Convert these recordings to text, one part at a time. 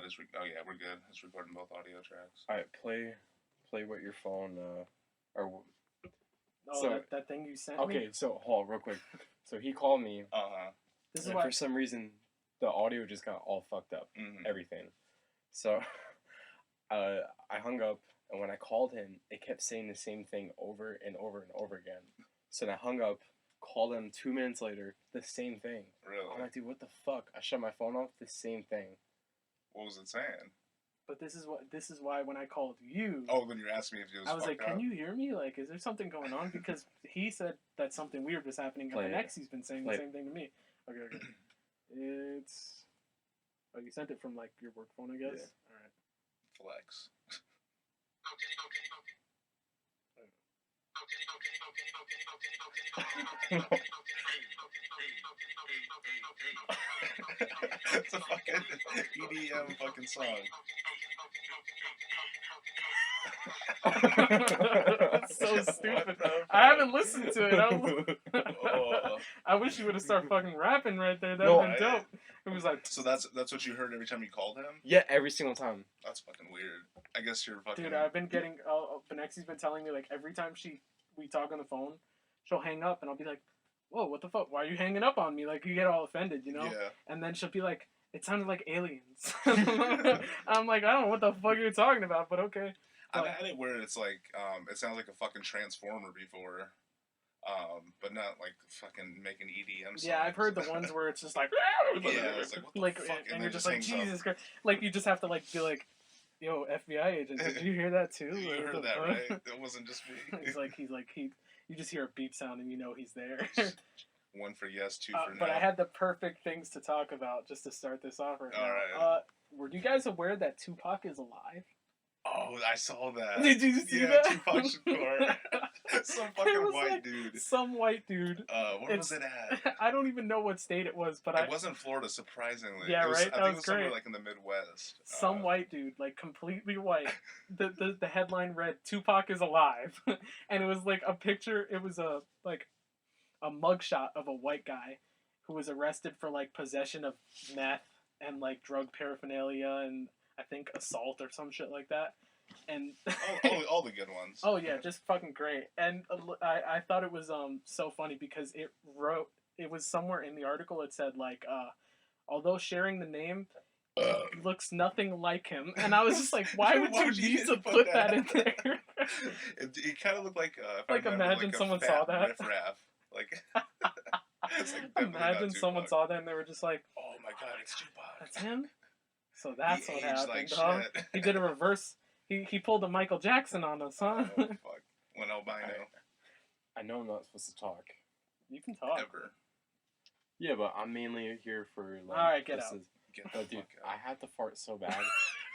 oh yeah, we're good. It's recording both audio tracks. All right, play what your phone or. Oh, So, that thing you sent okay, me? so hold on, real quick. So he called me. This is and why for some reason the audio just got all fucked up. Mm-hmm. Everything. So I hung up, and when I called him, it kept saying the same thing over and over and over again. So then I hung up, called him 2 minutes later, the same thing. Really? I'm like, dude, what the fuck? I shut my phone off, the same thing. What was it saying? But this is why when I called you, Oh, when you're asking me if it was I was like, fucked "Can up? you hear me? Like, is there something going on?" Because he said that something weird was happening, and Play it. Nexi's been saying Play the it. same thing to me. Okay. It's you sent it from like your work phone, I guess. Yeah. All right. Flex. It's a fucking EDM fucking song. That's so stupid. I haven't listened to it. I wish you would have started fucking rapping right there. That would have been dope. It was like. So that's what you heard every time you called him? Yeah, every single time. That's fucking weird. I guess you're fucking. Dude, I've been getting. Benexi's been telling me like every time we talk on the phone, she'll hang up and I'll be like, "Whoa, what the fuck? Why are you hanging up on me?" Like you get all offended, you know? Yeah. And then she'll be like, "It sounded like aliens." I'm like, I don't know what the fuck you're talking about, but okay. I've had it where it's like, it sounds like a fucking transformer before, but not like fucking making EDM songs. Yeah, I've heard the ones where it's just like, yeah, it's like what the fuck, and then you're just like, hangs up. Jesus Christ, like you just have to like be like, "Yo, FBI agent, did you hear that too?" You Like, heard what the that, fuck? right? It wasn't just me. You just hear a beep sound and you know he's there. 1 for yes, 2 for no. But I had the perfect things to talk about just to start this off right now. All right. Were you guys aware that Tupac is alive? Oh, I saw that. Did you see that? Tupac Shakur. Some fucking white like dude. Some white dude. Where was it at? I don't even know what state it was, but it wasn't Florida, surprisingly. Yeah, it was, right? I That think it was was somewhere great. like in the Midwest. Some white dude, like completely white. The headline read "Tupac is alive," and it was like a picture. It was a mugshot of a white guy who was arrested for like possession of meth and like drug paraphernalia and I think assault or some shit like that. And all the good ones. Oh yeah, just fucking great. And I thought it was so funny because it was somewhere in the article it said like although sharing the name looks nothing like him, and I was just like, why would you need to put that in there? It kind of looked like imagine like someone fat saw that. riff-raff. Like, it's like Imagine someone saw that and they were just like, "Oh my god, it's Tupac." That's him. So that's what happened. Like huh? shit. He did a reverse. He pulled a Michael Jackson on us, huh? Oh fuck! When albino. I know I'm not supposed to talk. You can talk. Ever. Yeah, but I'm mainly here for like. All right, get this out. Get the But dude, fuck out. I had to fart so bad,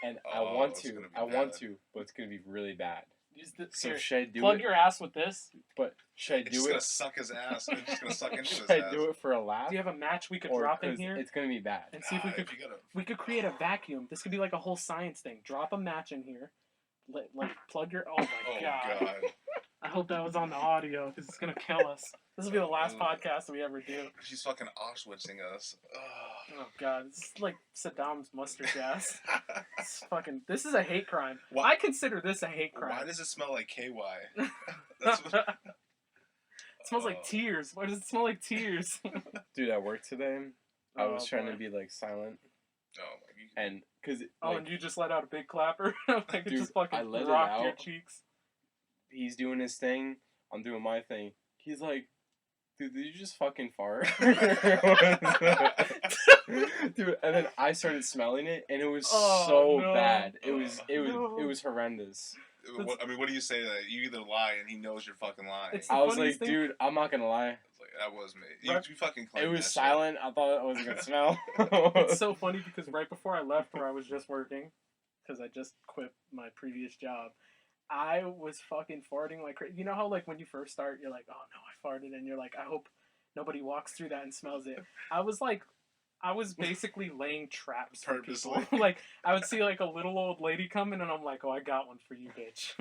and Oh, I want it's to. gonna be I want bad. to, but it's gonna be really bad. Use the, So here, should I do plug it? your ass with this. But should I It's do just it? gonna suck his ass. It's just gonna suck into his Should I ass. do it for a laugh? Do you have a match we could Or drop in 'cause here it's gonna be bad. and see if we could If you gotta, we could create a vacuum? This could be like a whole science thing. Drop a match in here. Like plug your. Oh my oh god. I hope that was on the audio because it's gonna kill us. This will be the last podcast we ever do. She's fucking Auschwitzing us. Oh god, it's like Saddam's mustard gas. It's fucking. This is a hate crime. Why- I consider this a hate crime. Why does it smell like KY? That's what, It smells like tears. Why does it smell like tears? Dude, at work today, I was trying boy. to be like silent, Oh my. and because Oh, and you just let out a big clapper? Like it Dude, just fucking I let it rocked your out. cheeks. he's doing his thing, I'm doing my thing. He's like, dude, did you just fucking fart? Dude, and then I started smelling it, and it was so no. bad. It was No. it was horrendous. What do you say that you either lie and he knows you're fucking lying? It's- The I was like, funniest thing- dude, I'm not gonna lie. It's like, that was me. You, Right. you fucking claimed It was that shit. silent. I thought I wasn't gonna smell. It's so funny because right before I left where I was just working, because I just quit my previous job, I was fucking farting like crazy. You know how like when you first start, you're like, oh no, I farted, and you're like, I hope nobody walks through that and smells it. I was basically laying traps for people. Purposely. Like I would see like a little old lady coming, and I'm like, oh, I got one for you, bitch.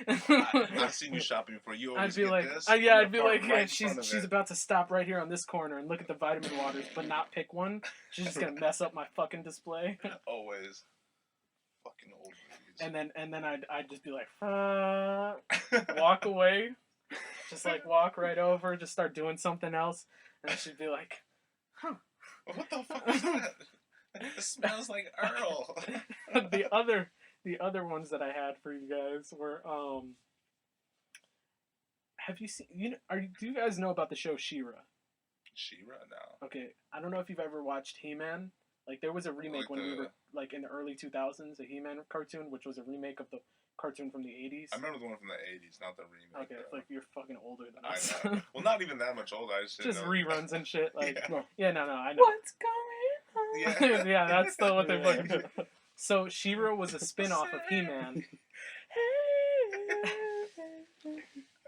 I've seen you shopping before. You always I'd be get like, this. yeah, I'm I'd be gonna like, park yeah, right in front of she's it. about to stop right here on this corner and look at the vitamin waters, but not pick one. She's just gonna mess up my fucking display. Always. Fucking old ladies. And then I'd just be like, walk away, just like walk right over, just start doing something else, and she'd be like, huh. What the fuck is that? It smells like Earl. the other ones that I had for you guys were have you seen do you guys know about the show She-Ra? She-Ra now. Okay, I don't know if you've ever watched He-Man. Like there was a remake when we were like in the early 2000s, a He-Man cartoon, which was a remake of the cartoon from the 80s. I remember the one from the 80s, not the remake. Okay, it's like you're fucking older than I us. know. Well, not even that much older. I just reruns and shit. Like, yeah. No, I know. What's going on? Yeah, that's still what they fucking do. So She-Ra was a spin-off of He-Man.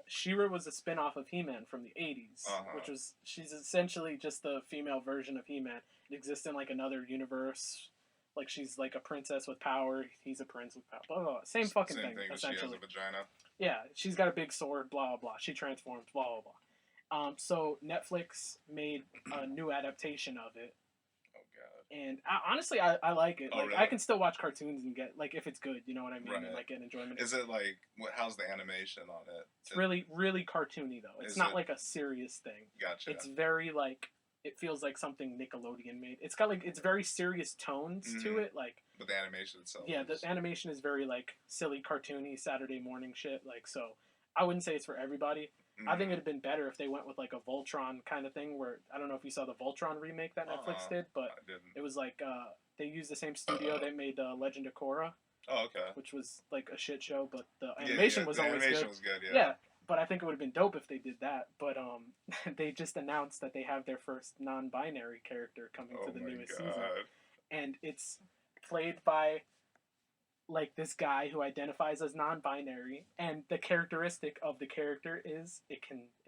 She-Ra was a spin-off of He-Man from the 80s, which was, she's essentially just the female version of He-Man. It exists in like another universe. Like she's like a princess with power. He's a prince with power. Blah, blah, blah. Same fucking thing. Essentially. She has a vagina. Yeah, she's got a big sword. Blah blah blah. She transforms. Blah blah blah. So Netflix made a new adaptation of it. And honestly, I like it. Like, really? I can still watch cartoons and get, like, if it's good, you know what I mean? Right. And, like, get enjoyment. Is it, like, how's the animation on it? It's really, really cartoony, though. It's not, like, a serious thing. Gotcha. It's very, like, it feels like something Nickelodeon made. It's got, like, it's very serious tones to it, like... But the animation itself the animation is very, like, silly, cartoony, Saturday morning shit, like, so... I wouldn't say it's for everybody. I think it'd have been better if they went with like a Voltron kind of thing where, I don't know if you saw the Voltron remake that Netflix did, but it was like, they used the same studio that made Legend of Korra. Oh, okay. Which was like a shit show, but the animation was always good. The animation was good, yeah. But I think it would have been dope if they did that. But they just announced that they have their first non-binary character coming to the newest season. And it's played by... like this guy who identifies as non-binary, and the characteristic of the character is it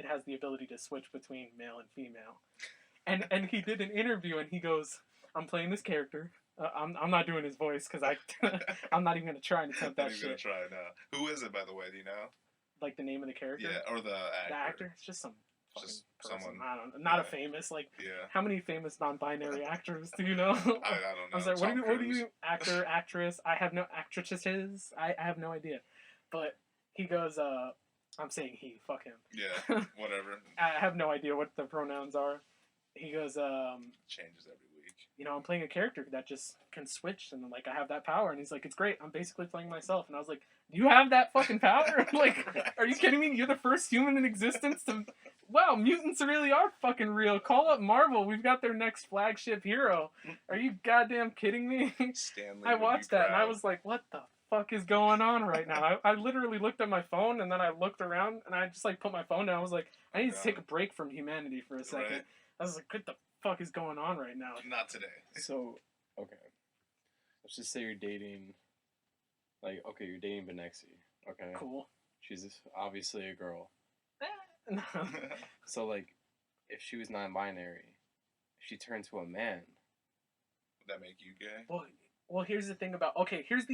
has the ability to switch between male and female. And he did an interview and he goes, "I'm playing this character. I'm not doing his voice because I'm not even gonna try and attempt that shit." Gonna try now. Who is it, by the way? Do you know? Like the name of the character? Yeah, or the actor. The actor? It's just some. Just person. someone. I don't know. Not a famous, like, how many famous non-binary actors do you know? I don't know. I was like, what do you, actor, actress? I have no actresses. I have no idea. But he goes, I'm saying he, fuck him. Yeah, whatever. I have no idea what the pronouns are. He goes, changes every week. You know, I'm playing a character that just can switch, and like I have that power. And he's like, it's great. I'm basically playing myself. And I was like, you have that fucking power? Like, are you kidding me? You're the first human in existence to... Wow, mutants really are fucking real. Call up Marvel. We've got their next flagship hero. Are you goddamn kidding me? Stanley I watched that and I was like, what the fuck is going on right now? I literally looked at my phone and then I looked around and I just like put my phone down. I was like, I need to take a break from humanity for a second. Right. I was like, what the fuck is going on right now? Not today. So, okay. Let's just say you're dating, like, okay, you're dating Benexi. Okay. Cool. She's obviously a girl. So, like, if she was non-binary, if she turned to a man, would that make you gay? Well, here's the thing about... Okay, here's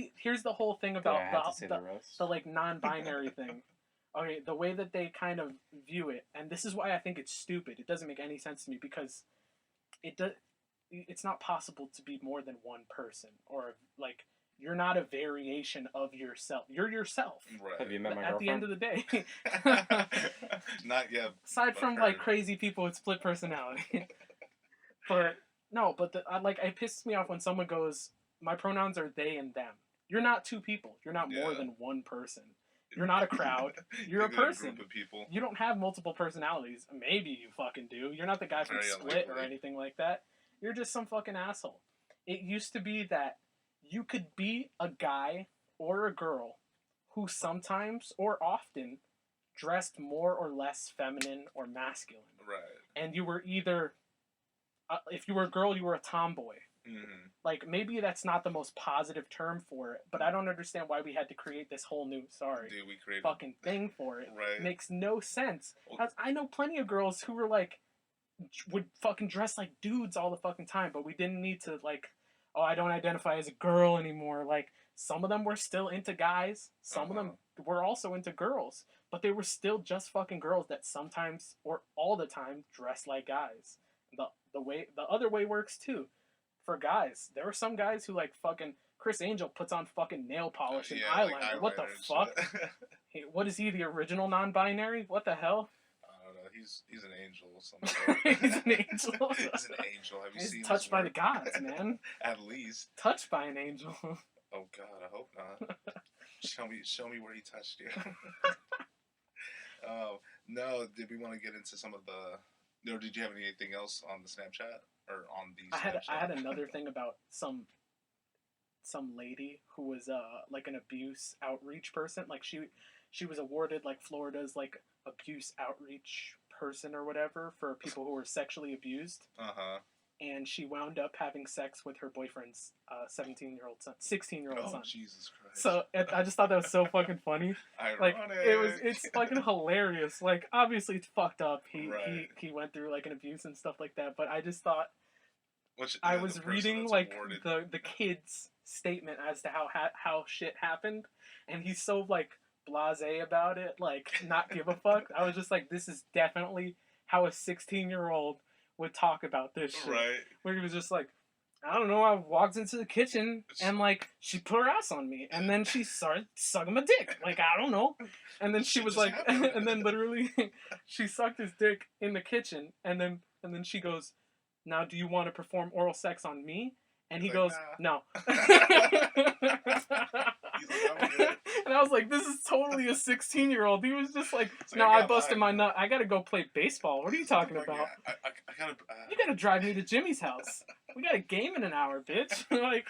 the whole thing about the like, non-binary thing. Okay, the way that they kind of view it, and this is why I think it's stupid. It doesn't make any sense to me, because it's not possible to be more than one person, or, like... You're not a variation of yourself. You're yourself. Right. Have you met my girlfriend? At the end of the day. Not yet. Aside from, like, crazy people with split personality. But, no, but, it pisses me off when someone goes, my pronouns are they and them. You're not two people. You're not more than one person. You're not a crowd. You're a person. Group of people. You don't have multiple personalities. Maybe you fucking do. You're not the guy from Split or anything like that. You're just some fucking asshole. It used to be that you could be a guy or a girl who sometimes or often dressed more or less feminine or masculine. Right. And you were either, if you were a girl, you were a tomboy. Mm-hmm. Like, maybe that's not the most positive term for it, but I don't understand why we had to create this whole new, fucking thing for it. Right. It makes no sense. I know plenty of girls who were, like, would fucking dress like dudes all the fucking time, but we didn't need to, like... Oh, I don't identify as a girl anymore. Like, some of them were still into guys. Some of them were also into girls, but they were still just fucking girls that sometimes or all the time dress like guys. The other way works too. For guys, there were some guys who like fucking Chris Angel puts on fucking nail polish and eyeliner. Like What the fuck? Hey, what is he? The original non-binary? What the hell? I don't know. He's an angel of some sort. He's an angel. He's an angel. Have you He's seen touched his by work? the gods, man. At least. Touched by an angel. Oh God, I hope not. Show me where he touched you. No. Did we want to get into some of the? Or did you have anything else on the Snapchat or on the? Snapchat? I had another thing about some lady who was like an abuse outreach person. Like she was awarded like Florida's like abuse outreach person or whatever for people who were sexually abused. And she wound up having sex with her boyfriend's 16-year-old son. Jesus Christ. So I just thought that was so fucking funny. Ironic. Like it's fucking hilarious. Like obviously it's fucked up. He went through like an abuse and stuff like that. But I just thought I was reading like the kid's statement as to how shit happened, and he's so like blasé about it, like not give a fuck. I was just like, this is definitely how a 16-year-old would talk about this shit. Right. Where he was just like, I don't know, I walked into the kitchen and like she put her ass on me and then she started sucking my dick. Like, I don't know. And then she was like and then literally she sucked his dick in the kitchen and then she goes, now do you want to perform oral sex on me? And he goes, no. And I was like, this is totally a 16-year-old. He was just like, no, I busted my nut. I gotta go play baseball. What are you talking about? I gotta. You gotta drive me to Jimmy's house. We got a game in an hour, bitch. Like,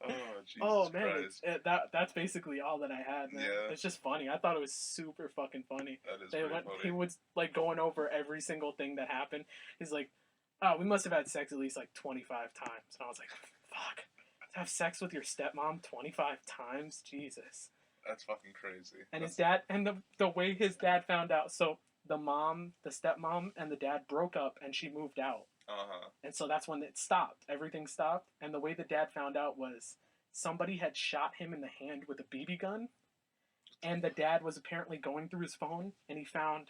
oh Jesus man, Christ. That's basically all that I had, man. Yeah. It's just funny. I thought it was super fucking funny. That is funny. He was like going over every single thing that happened. He's like, oh, we must have had sex at least like 25 times. And I was like, fuck. To have sex with your stepmom 25 times? Jesus. That's fucking crazy. And his dad, and the way his dad found out, so the stepmom and the dad broke up and she moved out. And so that's when it stopped. Everything stopped. And the way the dad found out was somebody had shot him in the hand with a BB gun. And the dad was apparently going through his phone and he found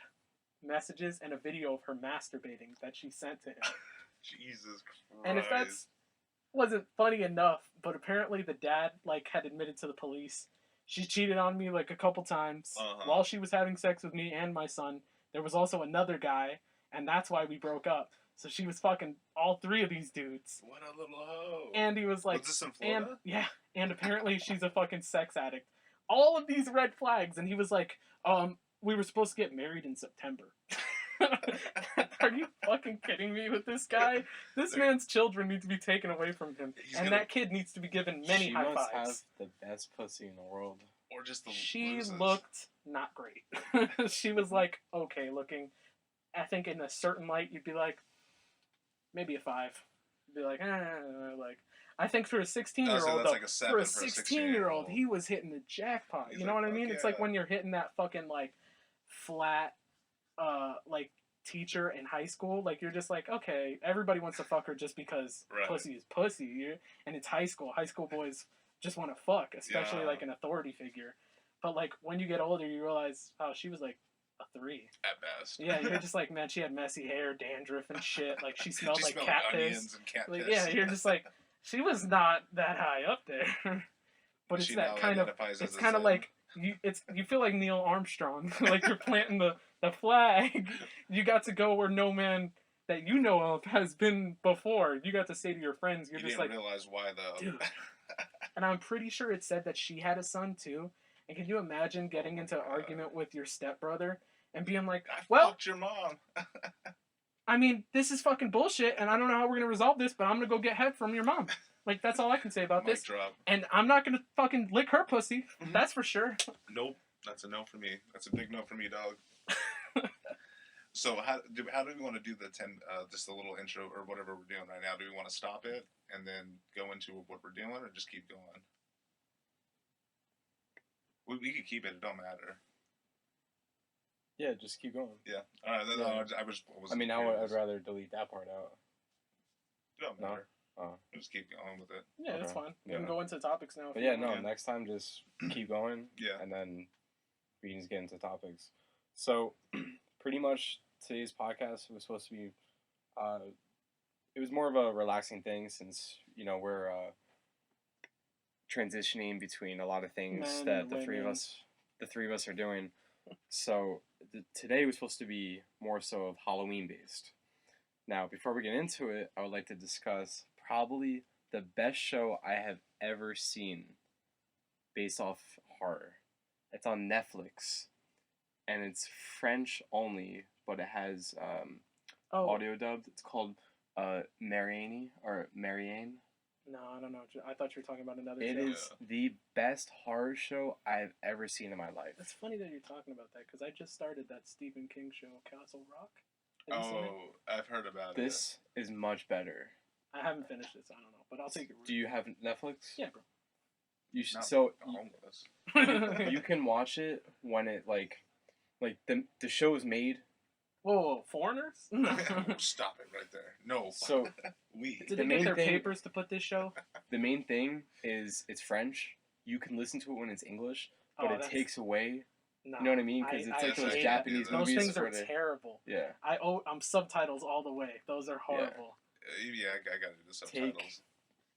messages and a video of her masturbating that she sent to him. Jesus Christ. And if that's wasn't funny enough, but apparently the dad like had admitted to the police she cheated on me like a couple times while she was having sex with me and my son. There was also another guy, and that's why we broke up. So she was fucking all three of these dudes. What a little hoe. And he was like, was this in Florida? And apparently she's a fucking sex addict. All of these red flags, and he was like, we were supposed to get married in September. Are you fucking kidding me with this guy? This man's children need to be taken away from him. That kid needs to be given many high fives. She must have the best pussy in the world. Or just the She loses. looked not great. She was like, okay looking. I think in a certain light you'd be like, maybe a 5. You'd be like, like. I think for a 16-year-old, like a 7 for a 16-year-old, he was hitting the jackpot. He's you know like, what I mean? yeah. It's like when you're hitting that fucking like flat, like teacher in high school. Like you're just like, okay, everybody wants to fuck her just because pussy is pussy. And it's high school. High school boys just want to fuck, especially like an authority figure. But like when you get older, you realize, oh, she was like a 3 at best. Yeah, you're just like, man, she had messy hair, dandruff, and shit. Like she smelled like cat piss. And cat like, piss. yeah, you're just like, she was not that high up there. But it's that kind of. It's kind of like you feel like Neil Armstrong, like you're planting the flag. You got to go where no man that you know of has been before. You got to say to your friends, you're just like, realize why though. Dude. And I'm pretty sure it said that she had a son too. And can you imagine getting into an argument with your stepbrother and being like, well, fucked your mom. I mean, this is fucking bullshit, and I don't know how we're gonna resolve this, but I'm gonna go get head from your mom. Like, that's all I can say about this. Drop. And I'm not gonna fucking lick her pussy. That's for sure. Nope. That's a no for me. That's a big no for me, dog. So how do we want to do the 10, just a little intro or whatever we're doing right now? Do we want to stop it and then go into what we're doing, or just keep going? We could keep it. It don't matter. Yeah, just keep going. Yeah. All right. I mean, I'd rather delete that part out. It don't matter. Oh. Just keep going with it. Yeah, that's fine. We can go into topics now. But yeah, no, next time just keep going. Yeah. And then we can just get into topics. So, pretty much today's podcast was supposed to be, it was more of a relaxing thing since, you know, we're transitioning between a lot of things Men that and the three women. of us are doing. So, today was supposed to be more so of Halloween based. Now, before we get into it, I would like to discuss probably the best show I have ever seen based off horror. It's on Netflix, and it's French only, but it has Oh, audio dubbed. It's called Marianne or Marianne. no, I don't know. I thought you were talking about another It show. is the best horror show I've ever seen in my life. It's funny that you're talking about that because I just started that Stephen King show, Castle Rock. Have you seen it? Oh, I've heard about This is much better. I haven't finished it, so I don't know, but I'll take it. Do you have Netflix? Yeah, bro. You it. Not so homeless. you can watch it when it like the show is made. Whoa, foreigners? No. Stop it right there. No. So We. Did The they main get their thing- papers to put this show? the main thing is it's French. You can listen to it when it's English, but Oh, it that's- takes away. No. You know what I mean? Because it's I like those hate Japanese that. Those movies. things are where they- terrible. Yeah. I'm subtitles all the way. Those are horrible. Yeah, I gotta do the subtitles.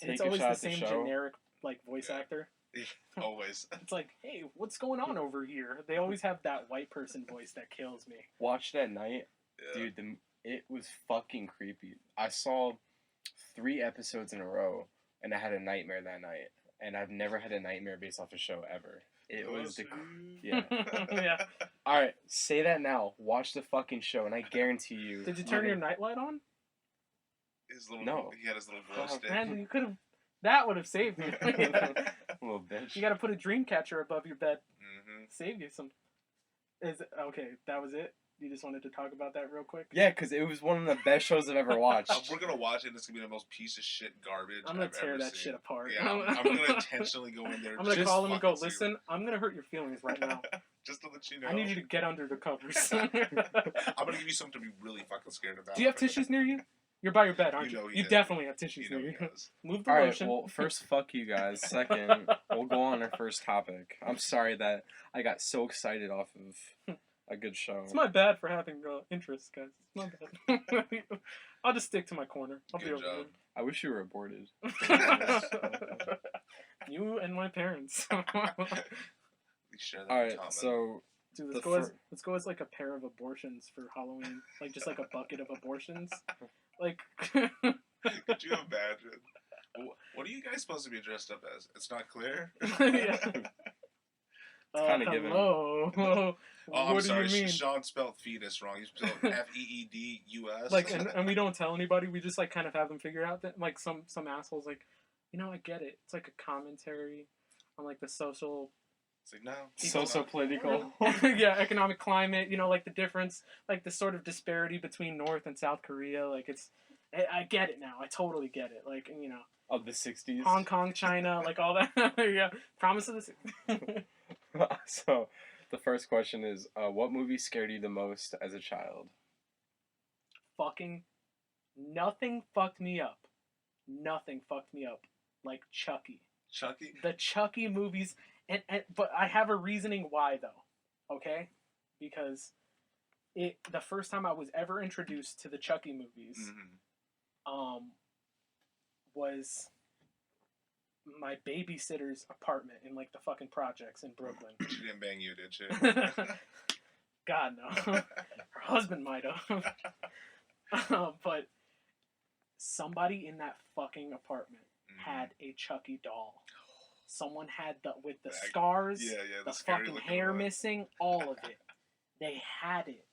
And it's Take a always shot the at the same show. generic like voice Yeah. actor. Always. It's like, hey, what's going on over here? They always have that white person voice that kills me. Watch it at night, Yeah. dude. It was fucking creepy. I saw 3 episodes in a row, and I had a nightmare that night. And I've never had a nightmare based off a show ever. It was the yeah. Yeah. All right, say that now. Watch the fucking show, and I guarantee you. Did you you're turn your gonna- nightlight on? His little. No. He had his little glow Oh, stick. Man, you could have. That would have saved you. little bitch? You got to put a dream catcher above your bed. Mm-hmm. Save you some. Okay? That was it. You just wanted to talk about that real quick. Yeah, because it was one of the best shows I've ever watched. We're gonna watch it. And it's gonna be the most piece of shit garbage. I'm gonna I've tear ever that seen. shit apart. Yeah, I'm gonna intentionally go in there. I'm gonna Just call him and go, fucking see listen, I'm gonna hurt your feelings right now. Just to let you know. I need you to get under the covers. I'm gonna give you something to be really fucking scared about. Do you have tissues near you? You're by your bed, aren't You you? know he You does. definitely have tissues You know near he you. does. Move the All right, lotion. well, first, fuck you guys. Second, we'll go on our first topic. I'm sorry that I got so excited off of a good show. It's my bad for having interest, guys. It's my bad. I'll just stick to my corner. I'll Good be over job. I wish you were aborted. there. You and my parents. We share that All in right, common. so Dude, The let's go as like a pair of abortions for Halloween. Like just like a bucket of abortions. Like Could you imagine? What are you guys supposed to be dressed up as? It's not clear. yeah. kinda given. Hello. Oh, I'm What sorry. do you mean? Sean spelled fetus wrong. You spelled FEEDUS. Like and we don't tell anybody, we just like kind of have them figure out that like some assholes like, you know, I get it. It's like a commentary on like the social It's like, no. socio-political. yeah, economic climate, you know, like the difference, like the sort of disparity between North and South Korea, like it's I get it now. I totally get it. Like, you know, Of the 60s. Hong Kong, China, like all that. Yeah. Promises. So, the first question is, what movie scared you the most as a child? Fucking nothing fucked me up. Nothing fucked me up like Chucky. Chucky? The Chucky movies, and but I have a reasoning why though, okay? Because the first time I was ever introduced to the Chucky movies, Mm-hmm. was my babysitter's apartment in like the fucking projects in Brooklyn. She didn't bang you, did she? God no, her husband might have, but somebody in that fucking apartment had a Chucky doll. Someone had with the scars, Yeah, the scary fucking looking hair one. missing, all of it. They had it,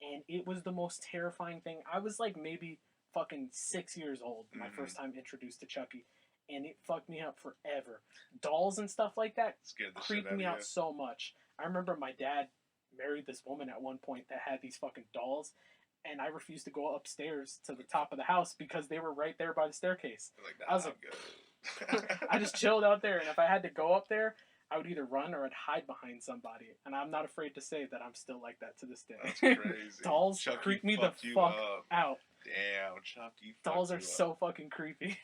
and it was the most terrifying thing. I was like maybe fucking 6 years old my first time introduced to Chucky, and it fucked me up forever. Dolls and stuff like that Scared the shit creeped out me of out you. so much. I remember my dad married this woman at one point that had these fucking dolls, and I refused to go upstairs to the top of the house because they were right there by the staircase. Like, I was I'm like- good. I just chilled out there, and if I had to go up there, I would either run or I'd hide behind somebody. And I'm not afraid to say that I'm still like that to this day. That's crazy. Dolls Chucky creep me the fucked you fuck up. out. Damn, Chucky. Dolls fucked are you so up. fucking creepy.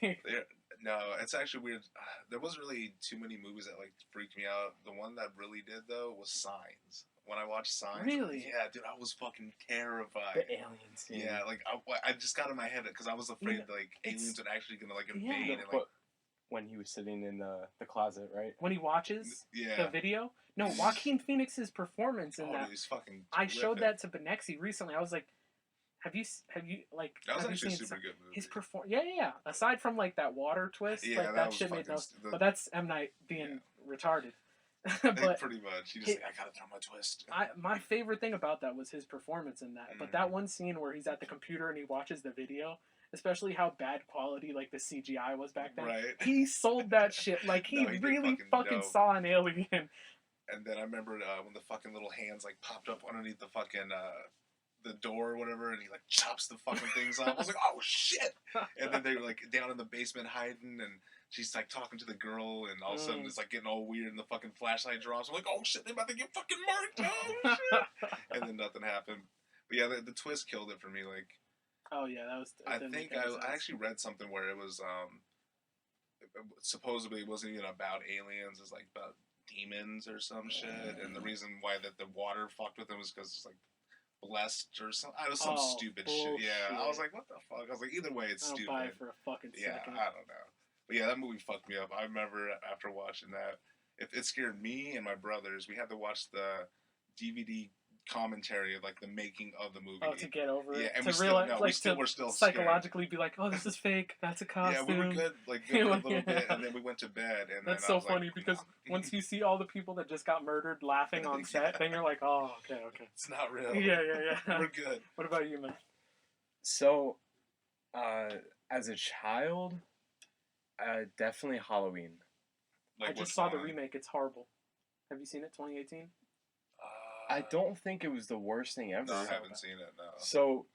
No, it's actually weird. There wasn't really too many movies that like freaked me out. The one that really did though was Signs. When I watched Signs, Really? yeah, dude, I was fucking terrified. The alien scene. Yeah, like I just got in my head because I was afraid know, like it's- aliens are actually gonna like Yeah. invade and like But when he was sitting in the closet, right? When he watches yeah. the video, no, Joaquin Phoenix's performance in Oh, that. dude, he's fucking. I showed terrific. that to Benexi recently. I was like, have you like That was have you actually a seen super good movie. his yeah. Aside from like that water twist, Yeah, like that that was shit made no. fucking But that's M Night being retarded. Like, but pretty much, he just he- like, I gotta throw my twist. my favorite thing about that was his performance in that. But Mm. that one scene where he's at the computer and he watches the video, especially how bad quality like the CGI was back then. Right. He sold that shit like he, No, he did really fucking dope. saw an alien. And then I remember when the fucking little hands like popped up underneath the fucking the door or whatever, and he like chops the fucking things off. I was like, oh shit! And then they're like down in the basement hiding, and she's like talking to the girl, and all of a sudden it's like getting all weird, and the fucking flashlight drops. I'm like, oh shit, they're about to get fucking marked. Oh shit! And then nothing happened. But yeah, the twist killed it for me. Like, Oh yeah, that was. I think I actually read something where it was supposedly it wasn't even about aliens. It's like about demons or some shit, and the reason why that the water fucked with them was because it's like blessed or some some stupid shit. Yeah, I was like, what the fuck? I was like, either way, it's I don't stupid. buy it for a fucking second. I don't know. But yeah, that movie fucked me up. I remember after watching that, it scared me and my brothers. We had to watch the DVD commentary of like the making of the movie. Oh, to get over it. Yeah, and to we realize, still, no, like, we're still psychologically be like, oh, this is fake. That's a scared. costume. Yeah, we were good, like good for a little bit, and then we went to bed. And That's then so I was funny like, because no. once you see all the people that just got murdered laughing on set, then you're like, oh, okay. It's not real. Yeah. We're good. What about you, man? So, as a child, definitely Halloween. Like, I just which saw the one? remake. It's horrible. Have you seen it? 2018. I don't think it was the worst thing ever. No, I haven't seen it. No. So,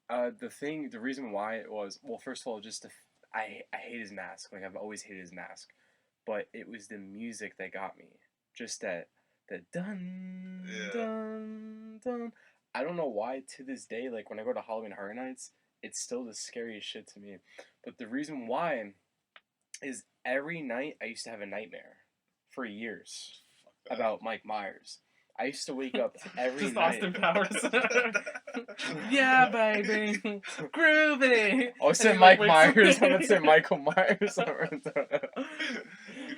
the reason why it was, well, first of all, I hate his mask. Like, I've always hated his mask. But it was the music that got me. Just that dun, dun, dun. I don't know why, to this day, like, when I go to Halloween Horror Nights, it's still the scariest shit to me. But the reason why is every night I used to have a nightmare for years about Mike Myers. I used to wake up every Just night. Austin Powers. Yeah, baby. Groovy. I was saying he, Mike wakes- Myers. I'm going to say Michael Myers. Could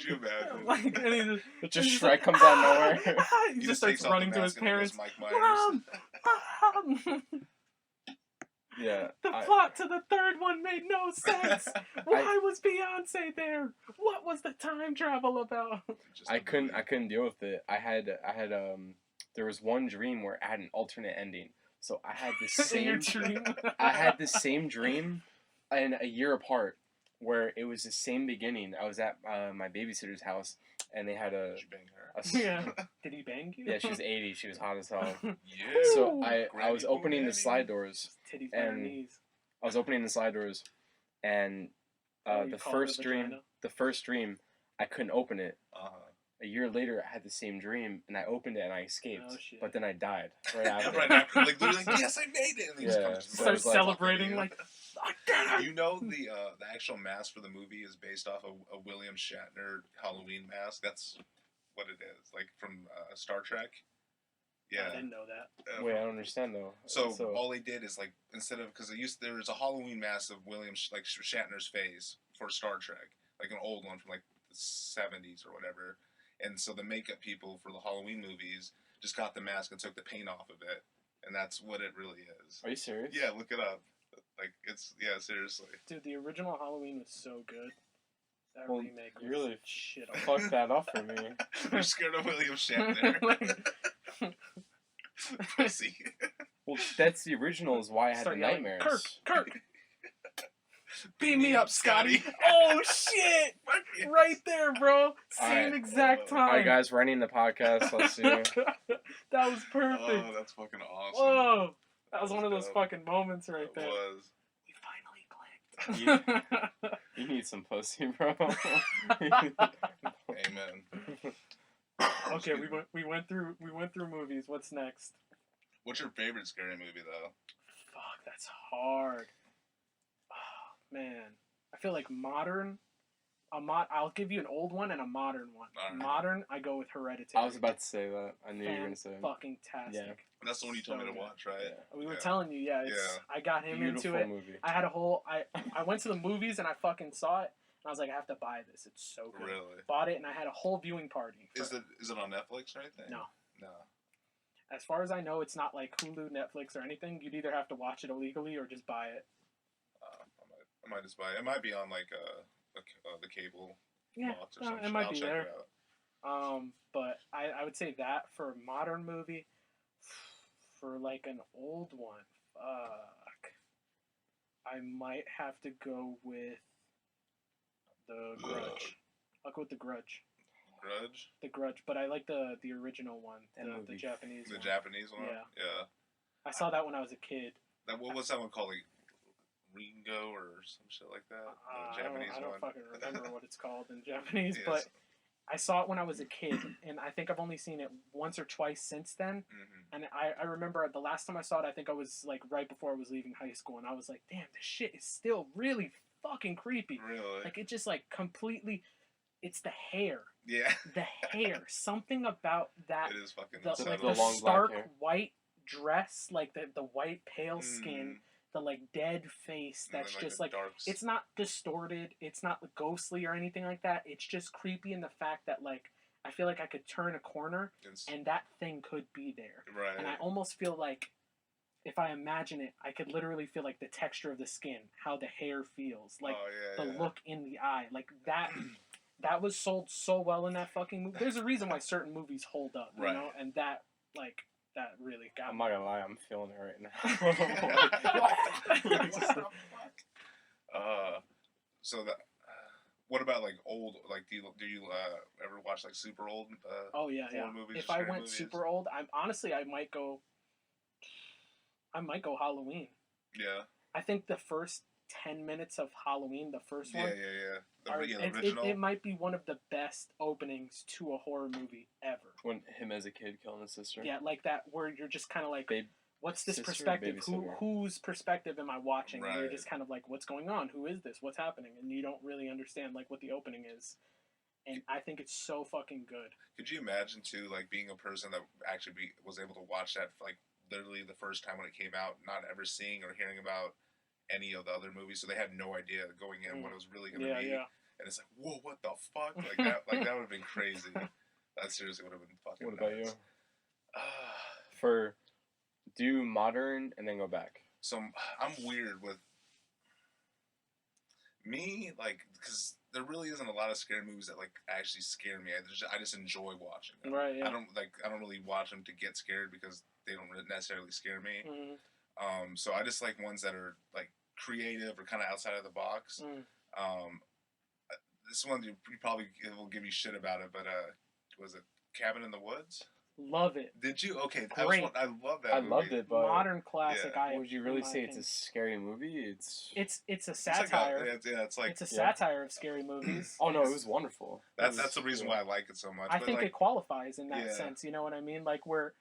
you imagine? Like, and he Just Shrek comes out of nowhere. he He just takes starts off running the to his mask and he goes parents. Mike Myers. Mom! Yeah. The plot to the third one made no sense. Why was Beyonce there? What was the time travel about? Just I a movie. couldn't deal with it. I had there was one dream where I had an alternate ending. So I had the In your same dream. I had the same dream and a year apart where it was the same beginning. I was at my babysitter's house and they had Did you bang her? Yeah. Did he bang you? yeah, she was 80. She was hot as hell. Yeah. So I Granny was opening the Boonanny. slide doors. Titties by her and- knees. I was opening the slide doors, and Oh, you the called it a first dream, I couldn't open it. Uh-huh. A year later, I had the same dream, and I opened it and I escaped. Oh, shit. But then I died right after. Right after, like literally, like, yes, I made it. And he just Yeah, comes so Start I was like, celebrating like, I did it! You know the actual mask for the movie is based off of a William Shatner Halloween mask. That's what it is, like from Star Trek. Yeah. I didn't know that. Wait, I don't understand though. So all they did is like instead of because there was a Halloween mask of William like Shatner's face for Star Trek, like an old one from like the 70s or whatever. And so the makeup people for the Halloween movies just got the mask and took the paint off of it, and that's what it really is. Are you serious? Yeah, look it up. Like it's seriously. Dude, the original Halloween was so good. That Well, remake was you really shit. Fuck that up for me. You're scared of William Shatner. Pussy. Well, that's the original. Is why I had Start the yelling, nightmares. Kirk! Beam me up, Scotty! Oh, shit! Right there, bro! Same Alright. exact time! Alright, guys, we're ending the podcast. Let's see. That was perfect! Oh, that's fucking awesome. Whoa! That was That one of was those dope. fucking moments right It there. was. We finally clicked. You need some pussy, bro. Amen. Okay, we went through movies. What's next? What's your favorite scary movie though? Fuck, that's hard. Oh, man. I feel like modern I'll give you an old one and a modern one. Alright. Modern, I go with Hereditary. I was about to say that. I knew you were gonna say. Fucking tastic. Yeah. That's the one you told me to good. watch, right? Yeah. We were Yeah. telling you, yeah. I got him Beautiful into it. movie. I had a whole. I went to the movies and I fucking saw it. And I was like, I have to buy this. It's so good. Really? Bought it and I had a whole viewing party. Is it on Netflix or anything? No. No. As far as I know, it's not like Hulu, Netflix, or anything. You'd either have to watch it illegally or just buy it. I might just buy it. It might be on like the cable box or something. It might I'll be check there. it out. But I would say that for a modern movie. For like an old one, fuck. I might have to go with The Grudge. I'll go with The Grudge. Grudge? The Grudge, but I like the original one, the Japanese The one. Japanese one? Yeah. Yeah. I saw that when I was a kid. What was that one called? Like Ringo or some shit like that? The Japanese I don't one? fucking remember what it's called in Japanese, Yes. but I saw it when I was a kid, and I think I've only seen it once or twice since then. Mm-hmm. And I remember the last time I saw it, I think I was like right before I was leaving high school, and I was like, damn, this shit is still really fucking creepy. Really? Like, it just like completely, it's the hair. Yeah. The hair. Something about that, It is fucking the, unsettling. like the long black stark hair. white dress, like the white pale skin, the like dead face And that's then, just the like, dark it's not distorted, it's not ghostly or anything like that. It's just creepy in the fact that like, I feel like I could turn a corner and that thing could be there. Right. And I almost feel like if I imagine it, I could literally feel like the texture of the skin, how the hair feels, like the look in the eye, like that. That was sold so well in that fucking movie. There's a reason why certain movies hold up, you know, and that really got I'm me. not gonna lie, I'm feeling it right now. So that. What about like old? Like, do you ever watch like super old? Oh yeah, horror movies If or I scary went movies? super old, I might go Halloween. Yeah. I think the first 10 minutes of Halloween, the first one, The original. it might be one of the best openings to a horror movie ever. When him as a kid killing his sister. Yeah, like that, where you're just kind of like, what's this sister, perspective? babysitter. Whose perspective am I watching? And you're Right. just kind of like, what's going on? Who is this? What's happening? And you don't really understand like what the opening is. And I think it's so fucking good. Could you imagine too, like being a person that actually was able to watch that like literally the first time when it came out, not ever seeing or hearing about any of the other movies, so they had no idea going in what it was really going to be. Yeah. And it's like, whoa, what the fuck? Like that would have been crazy. That seriously would have been fucking. What about nuts. you? Do modern and then go back. So I'm weird with me, like, because there really isn't a lot of scary movies that like actually scare me. I just enjoy watching them. Right. Yeah. I don't really watch them to get scared because they don't necessarily scare me. Mm-hmm. So I just like ones that are like creative or kind of outside of the box. This one you probably will give you shit about it, but was it Cabin in the Woods? Love it. Did you? Okay, Great. I love that. I movie. loved it, but Modern classic. Yeah. would you really say it's a scary movie? It's It's a It's like satire. it's like It's a satire of scary movies. oh no, it was wonderful. that's the reason why I like it so much. I but think like, it qualifies in that Yeah. sense. You know what I mean? Like where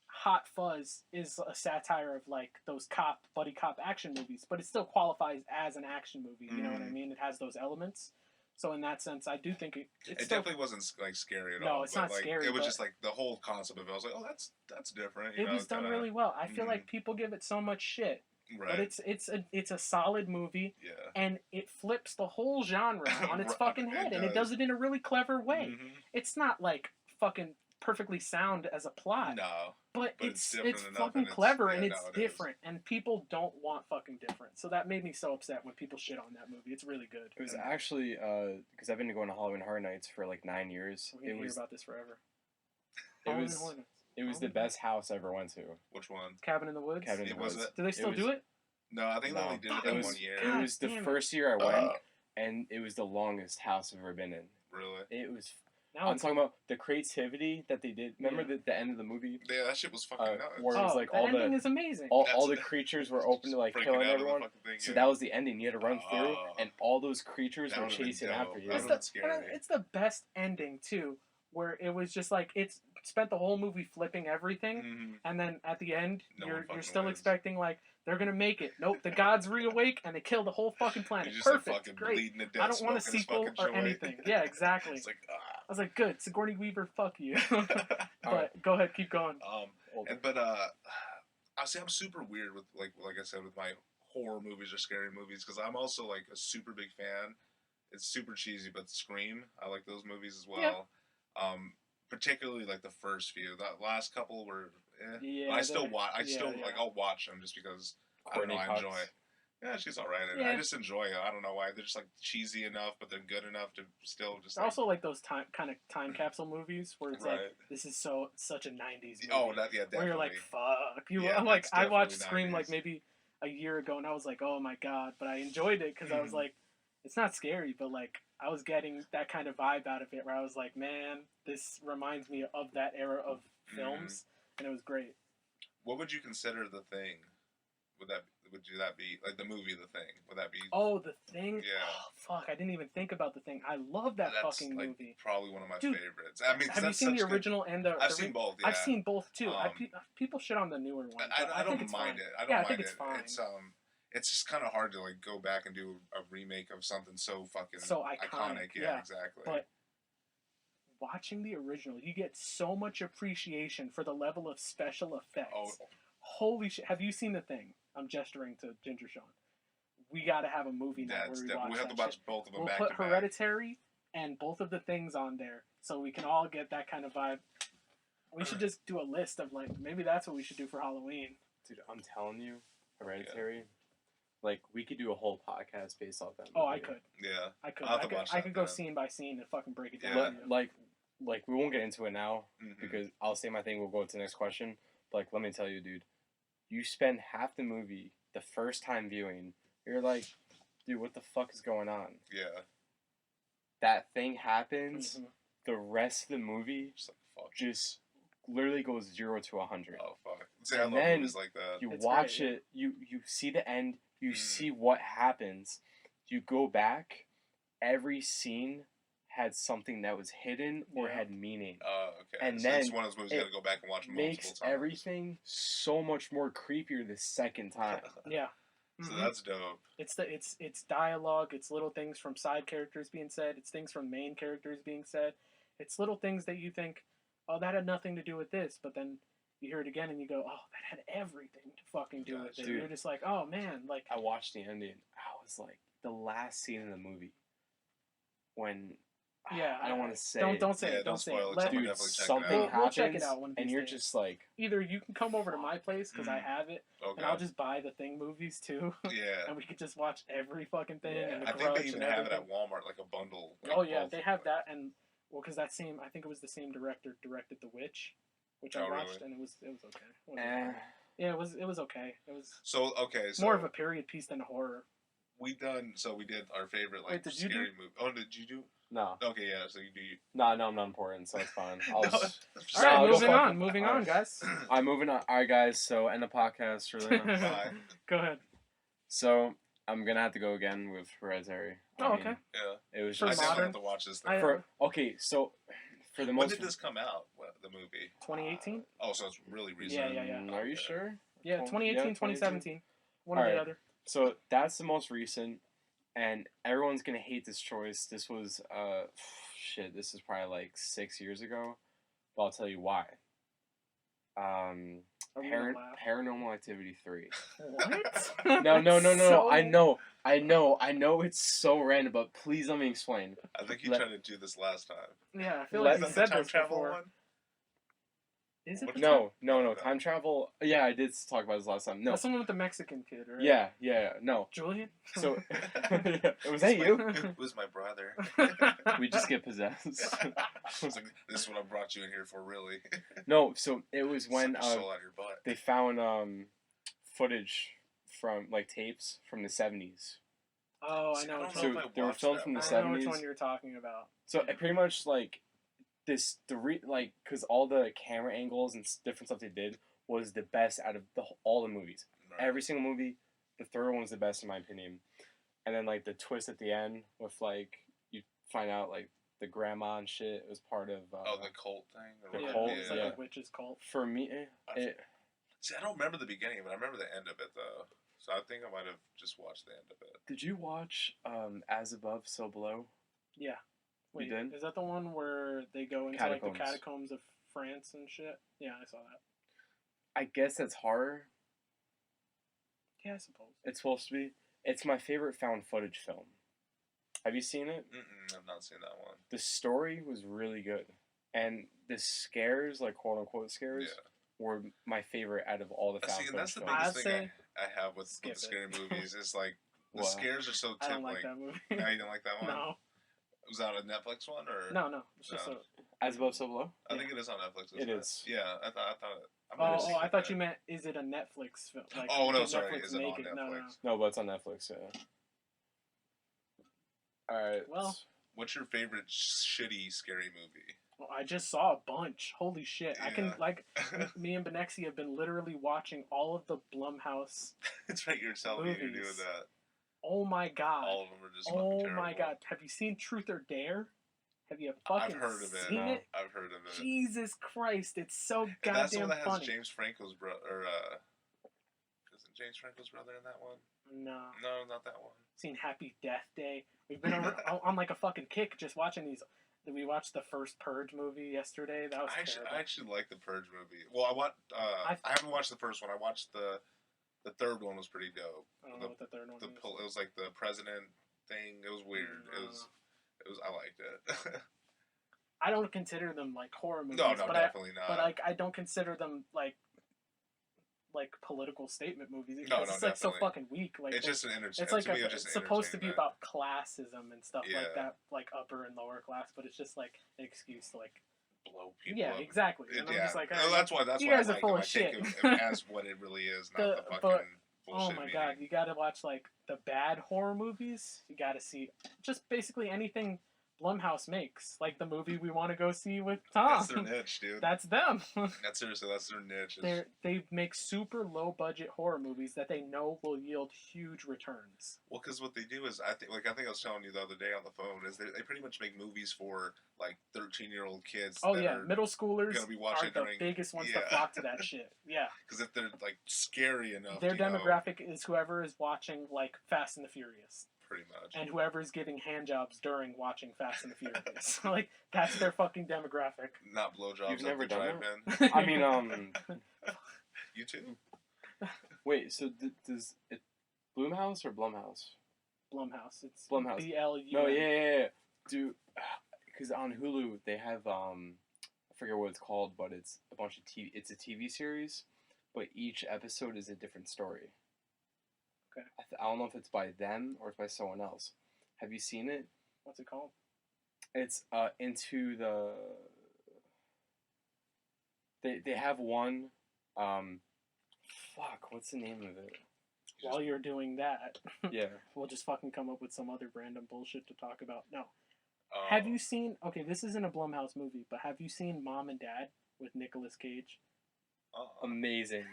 Hot Fuzz is a satire of like those buddy cop action movies, but it still qualifies as an action movie. You know what I mean? It has those elements. So in that sense, I do think it still, definitely wasn't like scary at all. No, it's but, not like, scary, It was but just like the whole concept of it. I was like, oh, that's different. You it know, was done kinda, really well. I feel like people give it so much shit, right. but it's a solid movie, Yeah. and it flips the whole genre on its Right, fucking it head, and it does. does it in a really clever way. Mhm. It's not like fucking perfectly sound as a plot. No. But it's it's different enough, fucking and it's- clever yeah, and it's no, it is. different, and people don't want fucking different. So that made me so upset when people shit on that movie. It's really good. It was actually because I've been going to Halloween Horror Nights for like 9 years. We're gonna hear about this forever. It Halloween was Horror Nights. it was the best house I ever went to. Which one? Cabin in the Woods. Cabin in It the was Woods. it? Do they still was- do it? No, I think they only did it Fuck, that it was- 1 year. God It was the damn it. first year I went, and it was the longest house I've ever been in. Really? It was. Now I'm it's talking about the creativity that they did. Remember the end of the movie? Yeah, that shit was fucking nuts. Where it was like that all ending the is amazing. all the creatures were open to like Freaking killing out of the everyone. fucking thing, So yeah. that was the ending. You had to run through, Oh. and all those creatures That were would've been chasing dope. after you. That It's would've been scary. the best ending too, where it was just like it's spent the whole movie flipping everything, Mhm. and then at the end, No one you're fucking still wins. expecting like they're gonna make it. Nope, the gods reawake and they kill the whole fucking planet. You're just like Perfect, fucking great. bleeding to death, I don't want a smoking his sequel fucking or joint. anything. Yeah, exactly. It's like, I was like, good, Sigourney Weaver, fuck you. But Alright. go ahead, keep going. Older. but I see. I'm super weird with like I said with my horror movies or scary movies because I'm also like a super big fan. It's super cheesy, but Scream. I like those movies as well. Particularly like the first few. The last couple were, but Yeah, I still they're- watch. I yeah, still yeah. like. I'll watch them just because I don't know. Courtney I Cox. enjoy it. Yeah, she's alright. Yeah. I just enjoy it. I don't know why. They're just like cheesy enough, but they're good enough to still just. It's also like those time capsule movies where it's like Right. this is such a '90s movie. Oh, that yeah, definitely. Where you're like, fuck you. Yeah, I'm like, that's I watched definitely Scream like 90s. maybe a year ago, and I was like, oh my god, but I enjoyed it because I was Mhm. like, it's not scary, but like I was getting that kind of vibe out of it where I was like, man, this reminds me of that era of films, and it was great. What would you consider The Thing? Would that be like the movie The Thing? Would that be? Oh, The Thing. Yeah. Oh, fuck, I didn't even think about The Thing. I love that That's fucking like movie. probably one of my Dude, favorites. I mean, 'cause have you that's seen the such good- original and the? I've the seen both. Yeah. I've seen both too. Um, People shit on the newer one. I But don't think it's mind fine. it. I don't Yeah, mind I think it. it's fine. It's just kind of hard to like go back and do a remake of something so fucking So iconic, Yeah, yeah. exactly. But watching the original, you get so much appreciation for the level of special effects. oh, Holy shit! Have you seen The Thing? I'm gesturing to Ginger-Shawn. We got to have a movie now that's where we definitely. watch We have that to watch shit. both of them We'll back put to back. Hereditary and both of the things on there, so we can all get that kind of vibe. We should just do a list of like maybe that's what we should do for Halloween. Dude, I'm telling you, Hereditary. Like we could do a whole podcast based off that. Oh, I movie. could. Yeah. I could. I'll have I to could, watch I that could go then. scene by scene and fucking break it down. Yeah. for you. Like we won't get into it now Mhm. because I'll say my thing. We'll go to the next question. But like, let me tell you, dude, you spend half the movie the first time viewing. You're like, dude, what the fuck is going on? Yeah. That thing happens. Mhm. The rest of the movie Just like fuck. just literally goes 0 to 100. Oh fuck. See, I And love then movies like that. You It's watch great, yeah. it. You see the end. You Mhm. see what happens. You go back. Every scene had something that was hidden or Yeah. had meaning. Oh, okay. And so it's then one of those movies you it gotta go back and watch multiple Makes times. everything so much more creepier the second time. Yeah. So Mhm. that's dope. It's dialogue. It's little things from side characters being said. It's things from main characters being said. It's little things that you think, oh, that had nothing to do with this, but then you hear it again and you go, oh, that had everything to fucking do with it. Dude. You're just like, oh man, like I watched the ending. I was like, the last scene in the movie when yeah. I don't want to say Don't say Yeah, it. don't Don't say spoil it. it. Let, Someone dude, definitely check it something out. happens We'll check it out one of and these you're days. just like, either you can come over to my place because I have it, Okay. and I'll just buy the Thing movies too, Yeah. and we could just watch every fucking thing. Yeah. And the I think they Grudge even and have it everything. at Walmart, like a bundle. like Oh yeah, both they of have them. that, and well, because I think it was the same director directed The Witch, which Oh, I watched, really? and it was okay. It wasn't eh. bad. Yeah, it was okay. It was So okay, so more of a period piece than a horror. we did our favorite like Wait, did you do- scary movie. Oh, did you do? No, Okay, yeah. So you do. no, I'm not important, so it's fine. I'll No, just, All right, No, go moving fuck on, it. moving All on, right. guys. I'm moving on. All right, guys. So end the podcast for now. Bye. Go ahead. So I'm gonna have to go again with Hereditary. Oh, okay. Yeah. It was For I just definitely modern- have to watch this thing. I- for okay. So for the When most, did this come out? The movie. 2018. Oh, so it's really recent. Yeah. Are you Okay. sure? Yeah, 2018, 2017. One or Alright. the other. So that's the most recent, and everyone's gonna hate this choice. This was shit. This is probably like 6 years ago, but I'll tell you why. Are we gonna laugh? Paranormal Activity 3. What? No. So- I know it's so random, but please let me explain. I think you Let- tried to do this last time. Yeah, I feel Let- like Is you that the said time this travel before. one? Is it? What the is time- No. Time travel. Yeah, I did talk about this last time. No. That's the one with the Mexican kid, right? Yeah. No. Julian. So, was that you? It was my brother. We just get possessed. It's like, this is what I brought you in here for, really. No, so it was when Suck your soul out of your butt. they found footage from like tapes from the 70s. Oh, I See, know. I don't Which know So if one. I they were watched filmed that from the one. I know which 70s. one you're talking about. So it pretty much like like because all the camera angles and different stuff they did was the best out of all the movies. Right. Every single movie, the third one was the best in my opinion. And then like the twist at the end with like you find out like the grandma and shit. It was part of. The cult thing. Or The Yeah, cult, it's like yeah. a witch's cult. For me, See, I don't remember the beginning of it. I remember the end of it though. So I think I might have just watched the end of it. did you watch As Above, So Below? Yeah. Wait, You did? is that the one where they go into like the Catacombs. catacombs of France and shit? Yeah, I saw that. I guess that's horror. Yeah, I suppose. It's supposed to be. It's my favorite found footage film. Have you seen it? I've not seen that one. The story was really good, and the scares, like quote unquote scares, were my favorite out of all the found See, and that's footage the films. biggest thing I have with skip scary it. movies is like the What? scares are so I don't like like that movie. No, you don't like that one? No. Was that a Netflix one or No. It's just No. As Above, So Below. I think it is on Netflix. It Isn't is. Yeah, I thought I might have seen I it thought there. you meant is it a Netflix film? Like, Oh no, did sorry, Netflix is it make on it? Netflix? No. No, but it's on Netflix. Yeah. All right. Well, What's your favorite shitty scary movie? Well, I just saw a bunch. Holy shit! I can Yeah. like me and Benexi have been literally watching all of the Blumhouse. It's right. You're telling me you're doing Movies. that. Oh my god! All of them are just Oh fucking my terrible. god! Have you seen Truth or Dare? Have you fucking I've heard of it. seen No. it? I've heard of it. Jesus Christ! It's so And that's the goddamn one that has funny. James Franco's brother. Isn't James Franco's brother in that one? No. No, not that one. Seen Happy Death Day. We've been on like a fucking kick just watching these. We watched the first Purge movie yesterday. That was terrible. I actually like the Purge movie. Well, I haven't watched the first one. I watched the third one was pretty dope. I don't know what the third one is. It was like the president thing. It was weird. It was. I liked it. I don't consider them like horror movies. No, but definitely not. But like, I don't consider them like political statement movies. No, It's like so definitely. fucking weak. Like It's just an entertainment. it's like to me, it's it's just supposed to be entertainment. about classism and stuff like Yeah. that, like upper and lower class. But it's just like an excuse to like. Blow people Yeah, up. exactly. And I'm Yeah. just like, No, that's why. you I guys are like full them. of I take shit. it as what it really is, not the fucking but- bullshit. Oh my meaning. god, you gotta watch like the bad horror movies. You gotta see just basically anything Blumhouse makes. Like the movie we want to go see with Tom. That's their niche, dude. That's them. That's seriously, that's their niche. They make super low budget horror movies that they know will yield huge returns. Well, because what they do is, I think I was telling you the other day on the phone, is they pretty much make movies for like 13-year-old kids. Oh that yeah, are middle schoolers gonna be are watching the during- biggest ones yeah. to flock to that shit. Yeah, because if they're like scary enough, their you know, demographic is whoever is watching like Fast and the Furious. pretty much. And whoever is giving handjobs during watching Fast and the Furious. Like, that's their fucking demographic. Not blowjobs. You've never like the done drive-in. I mean, You too? wait. So does it Blumhouse or Blumhouse? Blumhouse. It's Blumhouse. BLU. No, yeah. Dude, because on Hulu they have I forget what it's called, but it's a bunch of TV. It's a TV series, but each episode is a different story. Okay. I don't know if it's by them or it's by someone else. Have you seen it? What's it called? It's into the. They have one, fuck. What's the name of it? While you're doing that, Yeah. we'll just fucking come up with some other random bullshit to talk about. No. Oh. Have you seen... Okay, this isn't a Blumhouse movie, but have you seen Mom and Dad with Nicolas Cage? Amazing.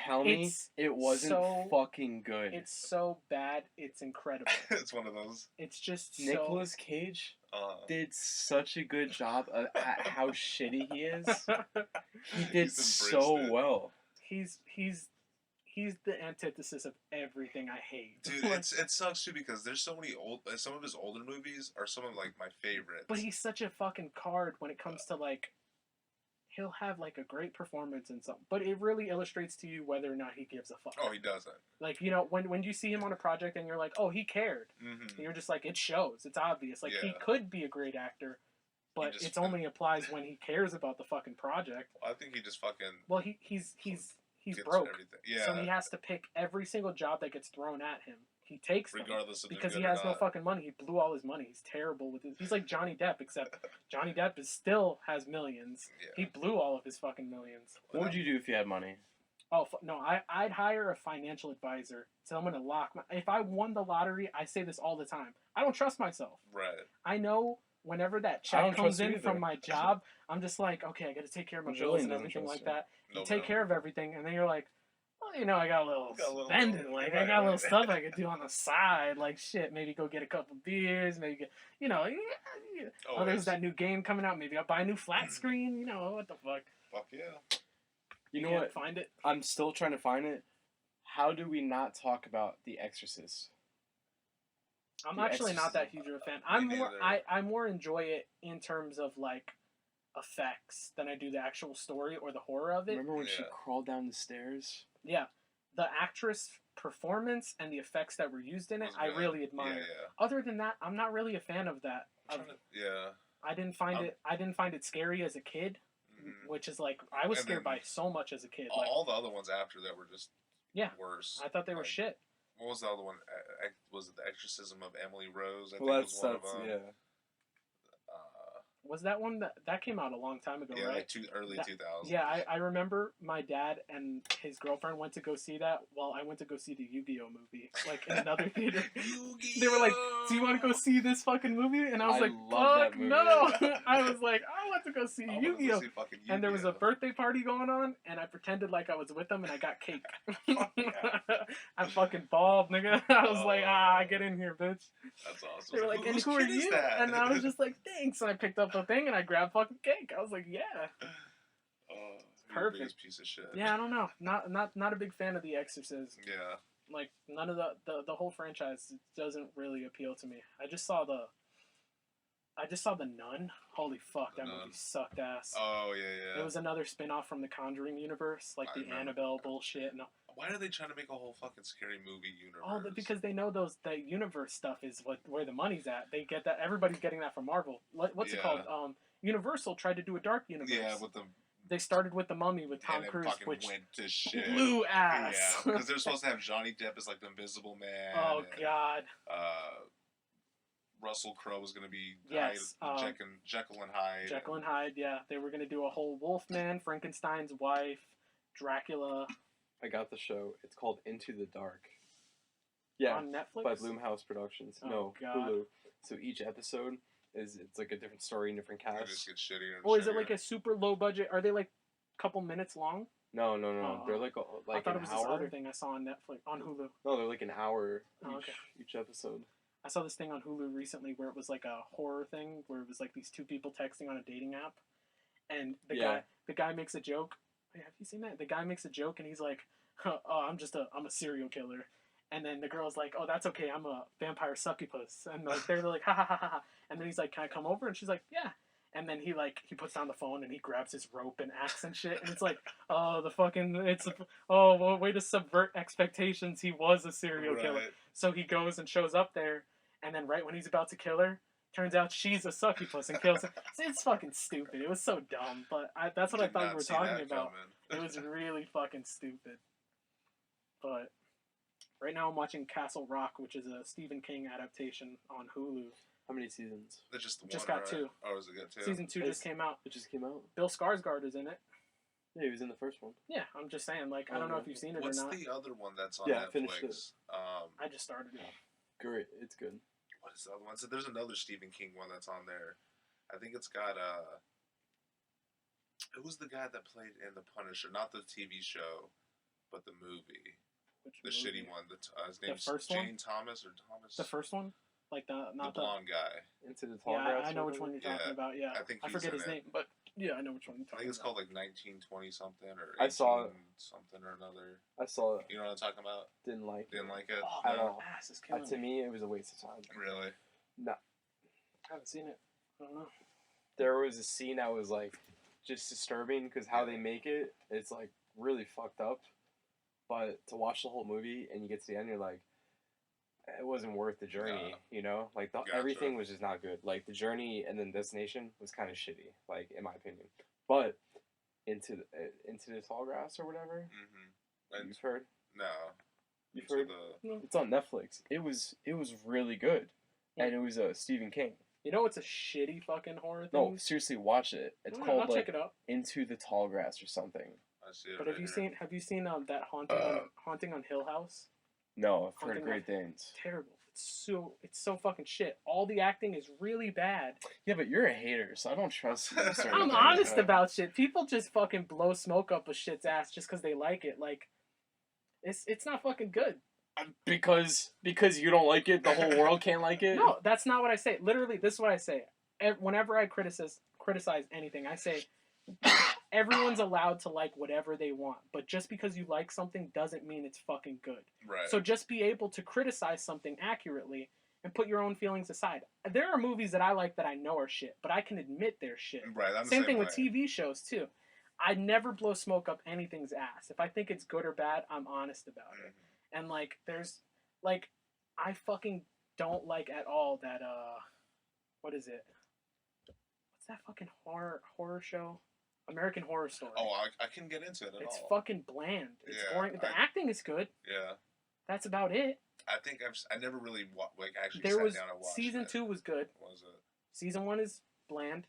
Tell me It's it wasn't so- fucking good. It's so bad, it's incredible. It's one of those. It's just Nicolas Cage Uh, did such a good job at how shitty he is. so... He did He's so embraced it. well. he's the antithesis of everything I hate. Dude, it sucks too because there's so many some of his older movies are some of like my favorites. But he's such a fucking card when it comes to like, he'll have like a great performance in something, but it really illustrates to you whether or not he gives a fuck. Oh, he doesn't. Like, you know, when you see him on a project and you're like, oh, he cared, Mm-hmm. and you're just like, it shows, it's obvious. Like, he Yeah. could be a great actor, but just- it only applies when he cares about the fucking project. I think he just fucking Well, he's gets broke, everything. Yeah. so he has to pick every single job that gets thrown at him. He takes them. regardless of Because they're he good or has no not. fucking money. He blew all his money. He's terrible with it. He's like Johnny Depp, except Johnny Depp still has millions. Yeah. He blew all of his fucking millions. What would you do if you had money? Oh no, I'd hire a financial advisor. So I'm gonna lock my. If I won the lottery, I say this all the time. I don't trust myself. Right. I know whenever that I check don't comes trust you in either. from my job, I'm just like, okay, I got to take care of my bills Julian and doesn't everything trust like you. that. You No, take no. care of everything, and then you're like, well, I got a little Got a little- spending. Like, I right, got a little right. stuff I could do on the side. Like, shit, maybe go get a couple beers. Maybe get, oh, there's that new game coming out. Maybe I'll buy a new flat screen. What the fuck? Fuck yeah. You know can't what? Find it. I'm still trying to find it. How do we not talk about The Exorcist? I'm The actually not that Exorcist. huge of a fan. I'm more. neither. I more enjoy it in terms of like effects than I do the actual story or the horror of it. Remember when she Yeah. crawled down the stairs? Yeah, the actress performance and the effects that were used in it, Was I good. really admire. Yeah. Other than that, I'm not really a fan of that. Yeah. I didn't find I'm- it. I didn't find it scary as a kid, Mhm. which is like I was And scared then by so much as a kid. Like, All the other ones after that were just Yeah. worse. I thought they were Like, shit. What was the other one? Was it The Exorcism of Emily Rose? I think Well, was one of them. yeah. Was that one that came out a long time ago, Yeah, right? like early That- 2000s. Yeah, I remember my dad and his girlfriend went to go see that while I went to go see the Yu-Gi-Oh movie, like in another theater. They were like, "Do you want to go see this fucking movie?" And I was I like, love that "Fuck movie. no!" I was like, "I want to go see I wanted to Yu-Gi-Oh!" see fucking And there was a Yu-Gi-Oh. birthday party going on, and I pretended like I was with them, and I got cake. Fuck yeah. I fucking balled, nigga. I was like, get in here, bitch. That's awesome. They were like, and whose who are kid is you? that? And I was just like, thanks. And I picked up the thing, and I grabbed fucking cake. I was like, yeah. You're the Perfect. biggest piece of shit. Yeah, I don't know. Not a big fan of The Exorcist. Yeah. Like, none of the whole franchise doesn't really appeal to me. I just saw the Nun. Holy fuck, The that Nun. movie sucked ass. Oh yeah. It was another spin-off from the Conjuring universe, like I the remember. Annabelle bullshit. No, Why are they trying to make a whole fucking scary movie universe? oh, because they know that universe stuff is where the money's at. They get that. Everybody's getting that from Marvel. What's it Yeah. called? Universal tried to do a dark universe. Yeah, with the They started with The Mummy with Tom and it Cruise, fucking which went to shit. blew ass. Yeah, because they're supposed to have Johnny Depp as like the Invisible Man. Oh and, God. Russell Crowe was gonna be Yes, Jekyll and Hyde. Jekyll and Hyde. Yeah, they were gonna do a whole Wolfman, Frankenstein's wife, Dracula. I got the show. It's called Into the Dark. Yeah, On Netflix. by Blumhouse Productions. Oh, No, God. Hulu. So each episode it's like a different story and different It just cast. gets shittier and Or is it shittier. like a super low budget? Are they like a couple minutes long? No. Oh. They're like I thought an it was hour. this other thing I saw on Netflix on Hulu. No, they're like an hour Oh, okay. each episode. I saw this thing on Hulu recently where it was like a horror thing where it was like these two people texting on a dating app, and the guy makes a joke. Wait, have you seen that? The guy makes a joke and he's like, "Oh, I'm a serial killer," and then the girl's like, "Oh, that's okay. I'm a vampire succubus," and like they're like, "Ha ha ha ha," and then he's like, "Can I come over?" And she's like, "Yeah." And then he puts down the phone and he grabs his rope and axe and shit, and it's like, oh, way to subvert expectations. He was a serial killer. Right. So he goes and shows up there, and then right when he's about to kill her, turns out she's a succubus and kills him. It's fucking stupid. It was so dumb, but that's what I Did thought not we were see talking that about. coming. It was really fucking stupid. But right now I'm watching Castle Rock, which is a Stephen King adaptation on Hulu. How many seasons? It's just the Just one, got right? 2. Oh, is it got 2? Season 2 just came out. It just came out. Bill Skarsgård is in it. Yeah, he was in the first one. Yeah, I'm just saying. Like, I don't know if you've seen it What's or not. the other one that's on Yeah, I finished Netflix? I just started it. Great, it's good. What is the other one? So there's another Stephen King one that's on there. I think it's got who was the guy that played in The Punisher? Not the TV show, but the movie. Which The movie? shitty one. His name's first one? Jane Thomas or Thomas. The first one, like the not the. blonde guy. Into the Tall Yeah, Grass. I know or which one you're whatever? talking about. Yeah, I think he's forget in his it. name, but yeah, I know which one you're I talking think it's about. called like 1920 something or 18 I saw it. something or another. I saw it. You know what I'm talking about? Didn't like it. Didn't like it? Oh, I my don't know. ass is killing To me. me, it was a waste of time. Really? No. I haven't seen it. I don't know. There was a scene that was like just disturbing because how they make it, it's like really fucked up. But to watch the whole movie and you get to the end, you're like, it wasn't worth the journey, No. you know? Like, Gotcha. everything was just not good. Like, the journey and then destination was kind of shitty, like, in my opinion. But into the Tall Grass or whatever, Mm-hmm. you've heard? No. You've Into heard? the It's on Netflix. It was really good. Yeah. And it was Stephen King. You know, it's a shitty fucking horror thing. No, seriously, watch it. It's I'll called, check like, it out. Into the Tall Grass or something. I see it. But right have you seen that haunting on Hill House? No, I've heard Haunting great things. Terrible. It's so fucking shit. All the acting is really bad. Yeah, but you're a hater, so I don't trust you. I'm honest about shit. People just fucking blow smoke up a shit's ass just because they like it. Like, It's not fucking good. Because you don't like it, the whole world can't like it. No, that's not what I say. Literally, this is what I say. Whenever I criticize anything, I say everyone's allowed to like whatever they want, but just because you like something doesn't mean it's fucking good. Right. So just be able to criticize something accurately and put your own feelings aside. There are movies that I like that I know are shit, but I can admit they're shit. Right. I'm the Same thing way. with TV shows too. I never blow smoke up anything's ass. If I think it's good or bad, I'm honest about it. And like, there's like, I fucking don't like at all that what is it? What's that fucking horror show? American Horror Story. Oh, I can get into it at It's all. fucking bland. It's boring. The acting is good. Yeah. That's about it. I think I never really actually There sat was down and watched season it. 2 was good. Was it? Season 1 is bland,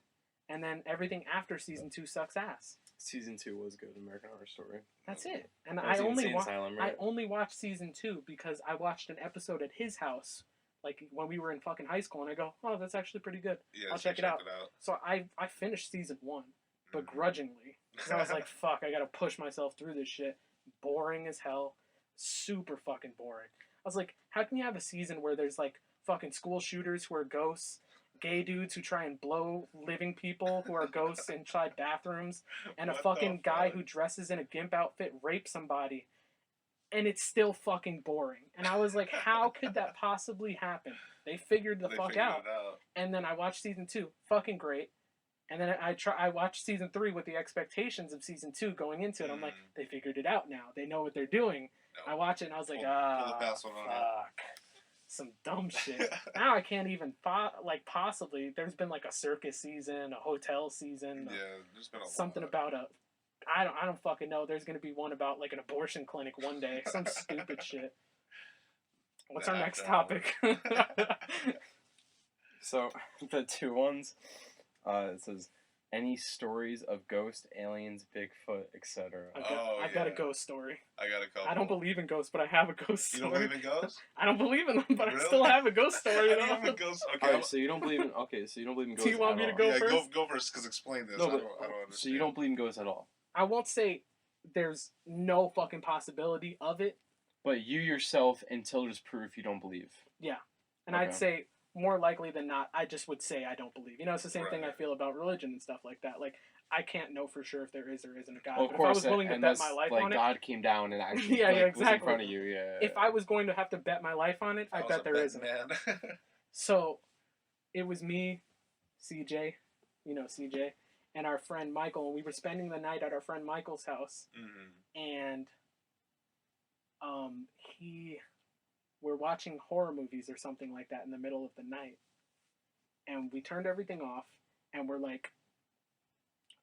and then everything after season 2 sucks ass. Season 2 was good, American Horror Story. That's it. And That was I only Insane Asylum, right? I only watched season 2 because I watched an episode at his house, like when we were in fucking high school, and I go, oh, that's actually pretty good. Yeah, I'll check it out. So I finished season 1, begrudgingly, because I was like, fuck, I gotta push myself through this shit. Boring as hell. Super fucking boring. I was like, how can you have a season where there's like fucking school shooters who are ghosts, gay dudes who try and blow living people who are ghosts inside bathrooms, and a fucking guy who dresses in a gimp outfit rapes somebody, and it's still fucking boring. And I was like, how could that possibly happen? They figured the fuck out. And then I watched season 2, fucking great. And then I watched season 3 with the expectations of season 2 going into it. I'm like, they figured it out now. They know what they're doing. No. I watch it and I was like, fuck. Some dumb shit. Now I can't even possibly. There's been like a circus season, a hotel season. Yeah, there's been something about I don't fucking know. There's gonna be one about like an abortion clinic one day. Some stupid shit. What's our next topic? So the 2 ones. It says, any stories of ghosts, aliens, Bigfoot, etc. I've got a ghost story. I got a couple. I don't believe in ghosts, but I have a ghost story. You don't believe in ghosts? I don't believe in them, but Really? I still have a ghost story. I don't ghosts. Okay. Alright, so you don't believe in ghosts. Do you want me to go first? Yeah, go first, because explain this. No, I but, don't understand. so you don't believe in ghosts at all? I won't say there's no fucking possibility of it. But you yourself, until there's proof, you don't believe. Yeah. And I'd say, more likely than not, I just would say I don't believe. You know, it's the same thing I feel about religion and stuff like that. Like, I can't know for sure if there is or isn't a God. Well, but if I was willing to bet my life on it... God came down and actually was in front of you. Yeah. If I was going to have to bet my life on it, I bet there isn't. Man. So, it was me, CJ, you know CJ, and our friend Michael, and we were spending the night at our friend Michael's house. And we're watching horror movies or something like that in the middle of the night. And we turned everything off, and we're like,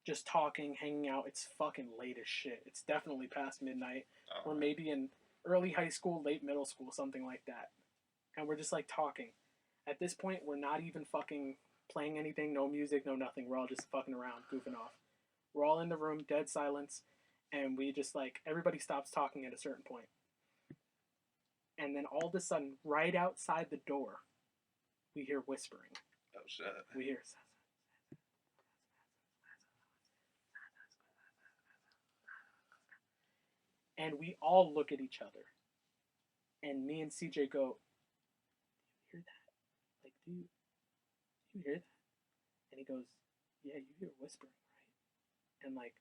just talking, hanging out. It's fucking late as shit. It's definitely past midnight. We're maybe in early high school, late middle school, something like that. And we're just like talking. At this point, we're not even fucking playing anything, no music, no nothing. We're all just fucking around, goofing off. We're all in the room, dead silence, and we just like, everybody stops talking at a certain point. And then all of a sudden, right outside the door, we hear whispering. Oh, shit. We hear... And we all look at each other. And me and CJ go, do you hear that? Like, do you hear that? And he goes, yeah, you hear whispering, right? And like,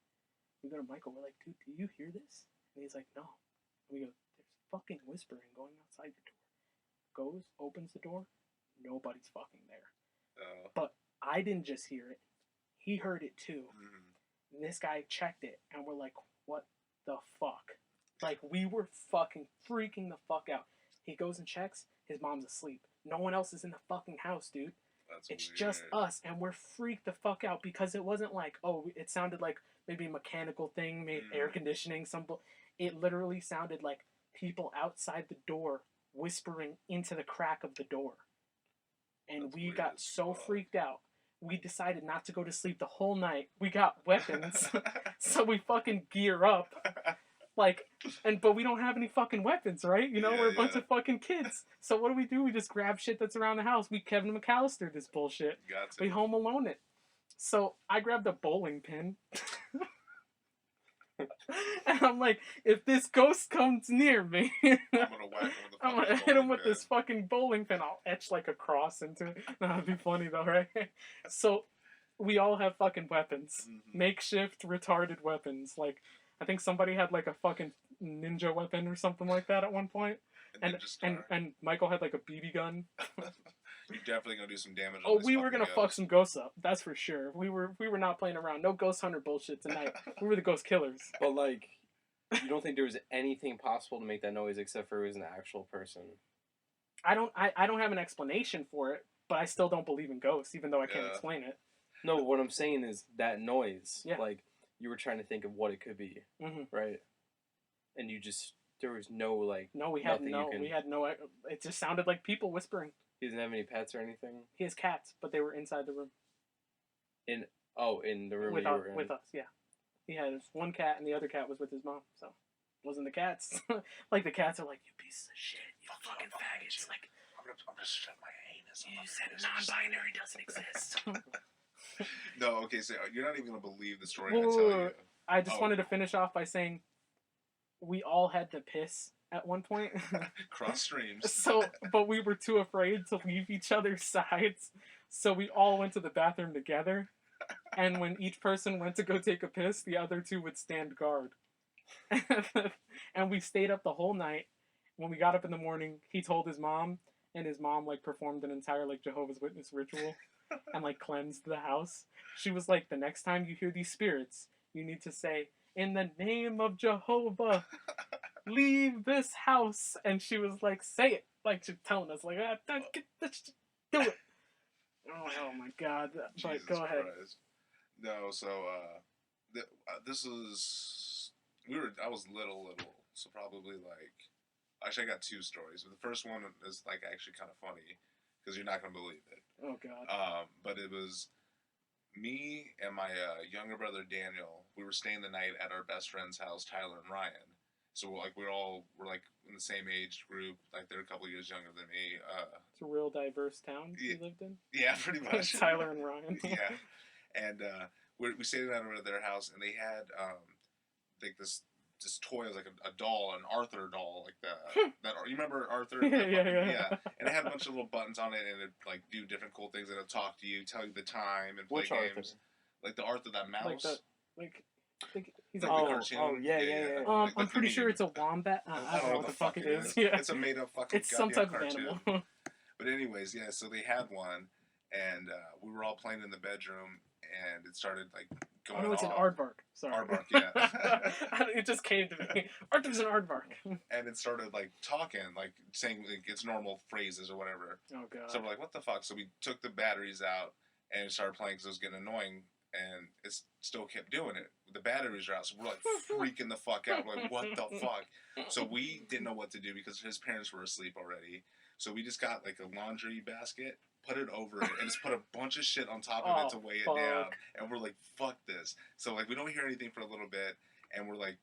we go to Michael, we're like, dude, do you hear this? And he's like, no. And we go, there's fucking whispering going outside your door. Goes, opens the door, nobody's fucking there. But I didn't just hear it. He heard it too. And this guy checked it, and we're like, what the fuck? Like, we were fucking freaking the fuck out. He goes and checks, his mom's asleep. No one else is in the fucking house, dude. It's weird. Just us, and we're freaked the fuck out because it wasn't like, oh, it sounded like maybe a mechanical thing, maybe air conditioning, it literally sounded like people outside the door whispering into the crack of the door. And we got so freaked out, we decided not to go to sleep the whole night. We got weapons, so we fucking gear up. Like, but we don't have any fucking weapons, right? You know, we're a bunch of fucking kids. So what do? We just grab shit that's around the house. We Kevin McAllister this bullshit. We Home Alone it. So I grabbed a bowling pin. And I'm like, if this ghost comes near me, I'm gonna whack him with a I'm gonna fucking hit him bowling with pin. this fucking bowling pin. I'll etch like a cross into it. That'd be funny though, right? So we all have fucking weapons, Mhm. makeshift retarded weapons. Like I think somebody had like a fucking ninja weapon or something like that at one point. And And Ninja and Star. and Michael had like a BB gun. You're definitely gonna do some damage. Oh, on this we were fucking gonna fuck ghost. some ghosts up. That's for sure. We were not playing around. No ghost hunter bullshit tonight. We were the ghost killers. But like, you don't think there was anything possible to make that noise except for it was an actual person? I don't have an explanation for it, but I still don't believe in ghosts, even though I can't Yeah. explain it. No, what I'm saying is that noise. Yeah. Like, you were trying to think of what it could be, right? And you just there was no like. No, we had nothing no. you can- We had no. It just sounded like people whispering. He doesn't have any pets or anything. He has cats, but they were inside the room In the room with that you were in. with us. Yeah, he had one cat, and the other cat was with his mom. So, it wasn't the cats. Like the cats are like, you piece of shit, you fucking faggots. Like, I'm gonna shut my anus. you said non-binary doesn't exist. No, okay, so you're not even gonna believe the story Whoa, I whoa, tell whoa. you. I just Oh. wanted to finish off by saying we all had to piss at one point. Cross streams. So, but we were too afraid to leave each other's sides, so we all went to the bathroom together. And when each person went to go take a piss, the other two would stand guard. And we stayed up the whole night. When we got up in the morning, he told his mom, and his mom like performed an entire like Jehovah's Witness ritual and like cleansed the house. She was like, the next time you hear these spirits, you need to say, "In the name of Jehovah, leave this house." And she was like, "Say it," like she's telling us, like, do it. Oh my god! But Jesus go ahead. Christ. No, so this is I was little, so probably like actually I got two stories. But the first one is like actually kind of funny because you're not gonna believe it. Oh god. But it was me and my younger brother Daniel. We were staying the night at our best friend's house, Tyler and Ryan. So we're like in the same age group. Like they're a couple years younger than me. It's a real diverse town yeah. you lived in. Yeah, pretty much. Tyler and Ryan. Yeah, and we stayed the night over at their house, and they had like this toy, it was like a doll, an Arthur doll, like that. You remember Arthur? Yeah. And it had a bunch of little buttons on it, and it like do different cool things, and it'd talk to you, tell you the time, and play Which games. Arthur? Like the Arthur, that mouse. I think he's Like a the Oh, cartoon. oh, yeah. Like I'm the pretty sure meme. it's a wombat. I don't know what the fuck it is. Yeah. It's a made up fucking. It's some goddamn type of cartoon. animal. But anyways, yeah. So they had one, and we were all playing in the bedroom, and it started like going. Oh no, it's an off. aardvark. Sorry. Aardvark, yeah. It just came to me. Arthur's an aardvark. And it started like talking, like saying like its normal phrases or whatever. Oh god. So we're like, what the fuck? So we took the batteries out and it started playing because it was getting annoying, and it still kept doing it. The batteries are out, so we're like freaking the fuck out. We're like, what the fuck? So we didn't know what to do because his parents were asleep already. So we just got like a laundry basket, put it over it, and just put a bunch of shit on top of it to weigh it down. And we're like, fuck this. So like we don't hear anything for a little bit, and we're like,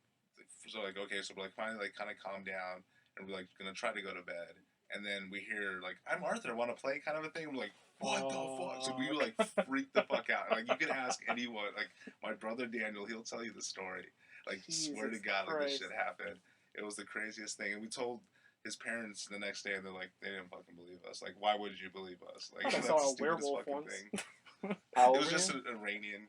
okay, so we're like finally like kind of calm down, and we're like gonna try to go to bed. And then we hear like, "I'm Arthur, want to play?" kind of a thing. We're like, what the fuck? So we were like freaked the fuck out. Like you can ask anyone, like my brother Daniel, he'll tell you the story. Like swear to God, like this shit happened. It was the craziest thing, and we told his parents the next day, and they're like, they didn't fucking believe us. Like, why would you believe us? Like, I that's saw the a stupidest werewolf fucking once. thing. How It old was were just you? an Iranian,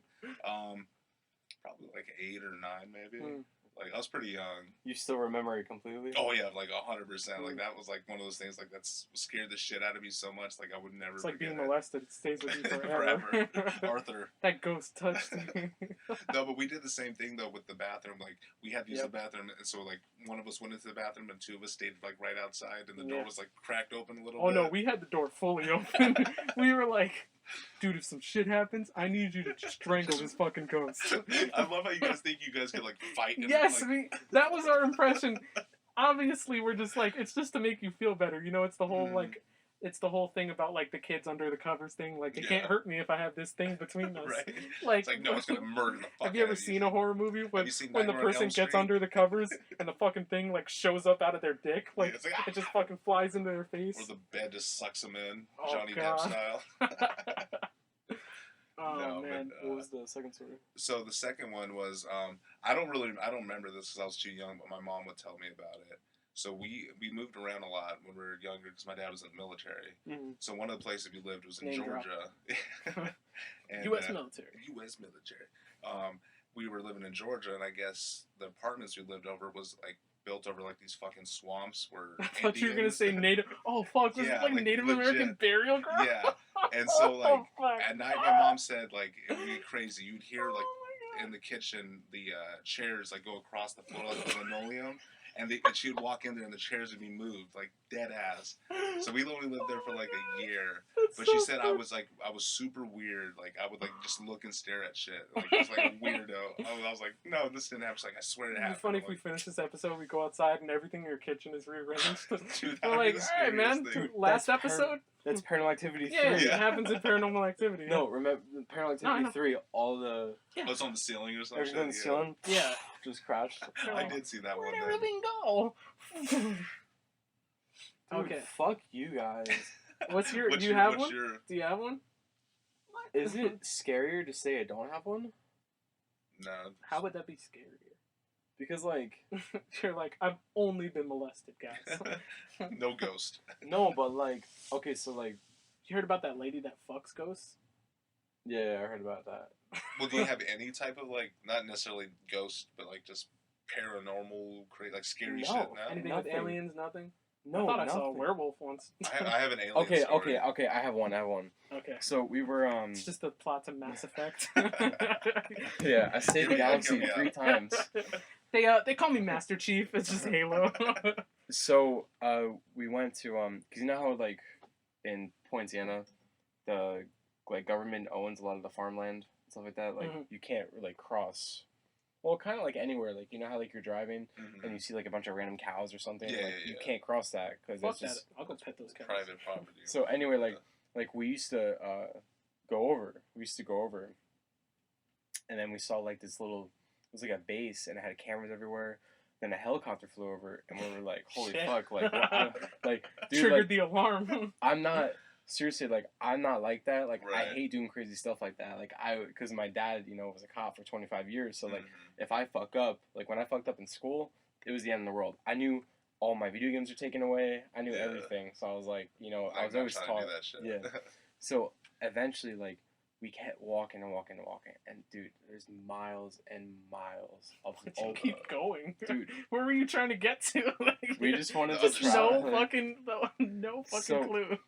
probably like 8 or 9, maybe. Mm. Like I was pretty young. You still remember it completely? Oh yeah, like 100%. Like that was like one of those things. Like that's scared the shit out of me so much. Like I would never. It's like forget being it. molested. It stays with you forever. Arthur. That ghost touched me. No, but we did the same thing though with the bathroom. Like we had to use the bathroom, and so like one of us went into the bathroom, and two of us stayed like right outside, and the door was like cracked open a little bit. Oh no, we had the door fully open. We were like, dude, if some shit happens, I need you to strangle this fucking ghost. I love how you guys think you guys could like fight. And, Yes, like... that was our impression. Obviously, we're just like, it's just to make you feel better. You know, it's the whole like, it's the whole thing about like the kids under the covers thing. Like, it can't hurt me if I have this thing between us. Right. Like, it's like no, it's gonna murder the fuck. Have you ever seen a horror movie when the person gets under the covers and the fucking thing like shows up out of their dick? Like, it's like it just fucking flies into their face. Or the bed just sucks them in, Oh, Johnny God. Depp style. Oh No, man. but, What was the second story? so the second one was I don't remember this because I was too young, but my mom would tell me about it. So we moved around a lot when we were younger because my dad was in the military. Mhm. So one of the places we lived was in Name drop. Georgia. And, U.S. military. U.S. military. We were living in Georgia, and I guess the apartments we lived over was like built over like these fucking swamps where I thought you were gonna Indians- say Native. Oh fuck! Was Yeah, it like like, Native legit. American burial ground? Yeah. And so like Oh, fuck. at night, my mom said like it would be crazy. You'd hear like Oh my God. in the kitchen the chairs like go across the floor like the linoleum, and she would walk in there and the chairs would be moved like dead ass. So we only lived there for like a year. That's But so she said I funny. was super weird. Like I would like just look and stare at shit. Like just like a weirdo. I was like, no, this didn't happen. She's like, I swear it It'd be happened. funny I'm if we like, finish this episode, we go outside and everything in your kitchen is rearranged. Dude, We're that'd be like, the all right, man. scariest thing. Last That's episode. That's Paranormal Activity 3. Yeah, it Yeah. happens in Paranormal Activity. No, remember Paranormal No, I Activity know. 3. All the Oh, it's on the ceiling or something. everything on the Yeah. ceiling Yeah. just crashed. I did see that Where'd one. Then. everything go? Dude, Okay. fuck you guys. What's your? What's Do you your- have what's one? your- Do you have one? Is it scarier to say I don't have one? No. How would that be scarier? Because like You're like, I've only been molested, guys. No ghost. no, but like okay, so like You heard about that lady that fucks ghosts? yeah, I heard about that. Well, do you have any type of like not necessarily ghost, but like just paranormal, like scary No. shit? No. Anything Nothing. with aliens? Nothing. No, I thought I nothing. saw a werewolf once. I have an alien. Okay, story. okay, I have one. Okay. So we were It's just the plot to Mass Effect. yeah, I saved the galaxy Yeah. 3 times. They call me Master Chief. It's just Halo. So we went to cause you know how like in Poinciana, the like government owns a lot of the farmland and stuff like that. Like Mhm. you can't really cross. Well, kind of like anywhere. Like you know how like you're driving Mhm. and you see like a bunch of random cows or something. Yeah, like, yeah, you yeah. can't cross that because Fuck it's that. just. I'll go pet those cows. Private property. So anyway, like we used to go over. We used to go over, and then we saw like this little. It was like a base, and it had cameras everywhere. Then a helicopter flew over, and we were like, "Holy Shit. fuck!" Like, like, dude, Triggered like, the alarm. I'm not seriously like I'm not like that. Like, I Right. hate doing crazy stuff like that. Like, because my dad, was a cop for 25 years. So like, Mhm. if I fuck up, like when I fucked up in school, it was the end of the world. I knew all my video games were taken away. I knew Yeah. everything. So I was like, I I'm was not always trying taught. to do that shit. Yeah. So eventually, like, we kept walking and walking and walking, and dude, there's miles and miles of You keep going. Dude. Where were you trying to get to? Like, We just wanted to Just try. no like, fucking no fucking So- clue.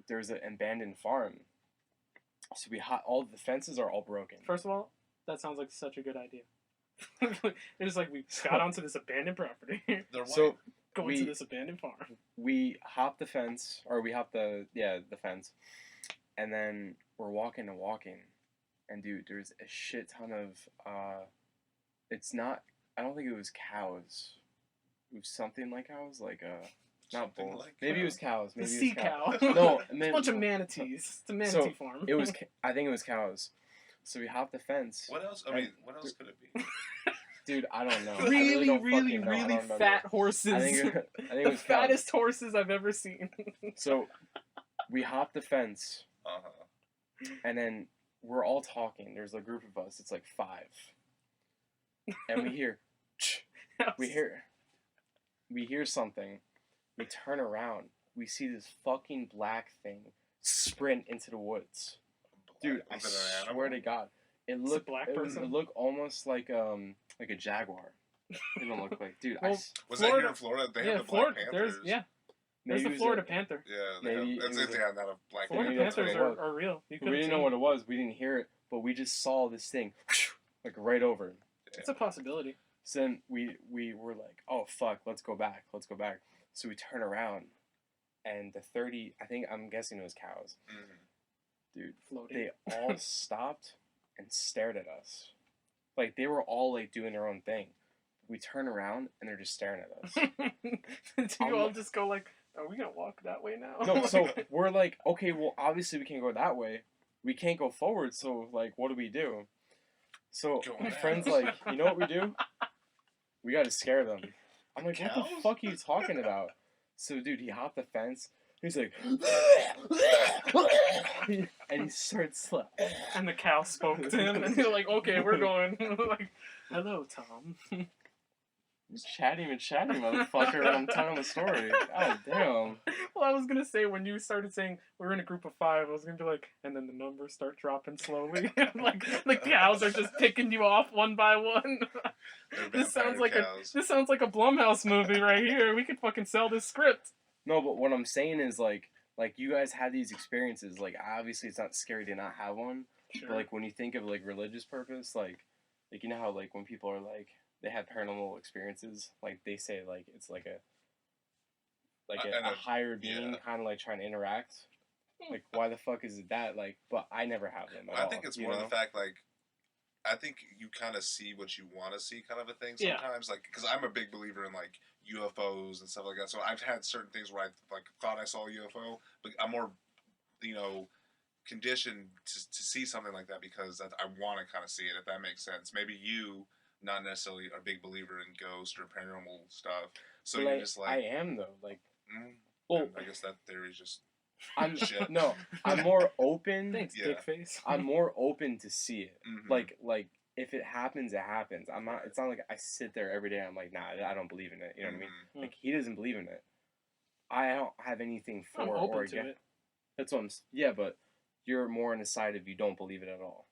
there's an abandoned farm, so all the fences are all broken. First of all, that sounds like such a good idea. It's like we got onto this abandoned property, They're white. So going We- to this abandoned farm. we hopped the fence, or we hopped the fence, and then we're walking and walking, and dude, there's a shit ton of it's not. I don't think it was cows. It was something like cows, like not Something bulls. like Maybe it was cows. The Maybe sea it was cows. cow. No, It's a bunch of manatees. It's a manatee So, farm. It was. I think it was cows. So we hopped the fence. What else? I mean, what else could it be? Dude, I don't know. I really, don't really, fucking know. I really don't remember. fat horses. I think it the was cows. fattest horses I've ever seen. So we hopped the fence, Uh-huh. and then we're all talking. There's a group of us. It's like 5, and we hear something. We turn around. We see this fucking black thing sprint into the woods. Dude, I Was it an swear animal? to God, it a looked black it person? looked almost like a jaguar. It don't look like, dude. Well, Was that here in Florida? They have the Florida. Black There's Panthers. there's the it was Florida a- Panther. Yeah, they Maybe have, that's it if was they have not a Black Florida Maybe that's Panthers what it was. are real. You We could've didn't know seen what it was. We didn't hear it, but we just saw this thing, like right over. It's a possibility. So then we were like, oh fuck, let's go back. So we turn around, and the 30, I think I'm guessing it was cows. Mhm. Dude, Floating. they all stopped and stared at us. Like they were all like doing their own thing. We turn around and they're just staring at us. Do you all just go like, are we gonna walk that way now? No, so we're like, okay, well, obviously we can't go that way. We can't go forward, so, like, what do we do? So, Go my back. friend's like, you know what we do? We gotta scare them. I'm like, what the Cows? fuck are you talking about? So, dude, he hopped the fence. He's like, and he starts like, And the cow spoke to him, and they're like, "Okay, we're going." Like, "Hello, Tom." chatty, motherfucker, when I'm telling the story. Oh, damn. Well, I was gonna say when you started saying we're in a group of 5, I was gonna be like, and then the numbers start dropping slowly, like the cows are just picking you off one by one. This sounds like cows. a Blumhouse movie right here. We could fucking sell this script. No, but what I'm saying is, like you guys had these experiences. Like, obviously, it's not scary to not have one. Sure. But, like, when you think of, like, religious purpose, like, you know how, like, when people are, like, they have paranormal experiences, like, they say, like, it's like a higher being kind of, like, trying to interact. Like, why the fuck is it that? Like, but I never have them at all. I think it's more the fact, like, I think you kind of see what you want to see, kind of a thing sometimes. Like, because I'm a big believer in like UFOs and stuff like that. So I've had certain things where I like thought I saw a UFO, but I'm more, conditioned to see something like that because I want to kind of see it. If that makes sense. Maybe you not necessarily a big believer in ghosts or paranormal stuff. So but, you're like, just like I am though. Like, well, I guess that theory is just. I'm shit. no. I'm more open. Thanks, dickface. I'm more open to see it. Mm-hmm. Like if it happens, it happens. I'm not. It's not like I sit there every day. I'm like, nah, I don't believe in it. You know what I mean? Like he doesn't believe in it. I don't have anything for I'm or open against. to it. That's what I'm. Yeah, but you're more on the side of you don't believe it at all.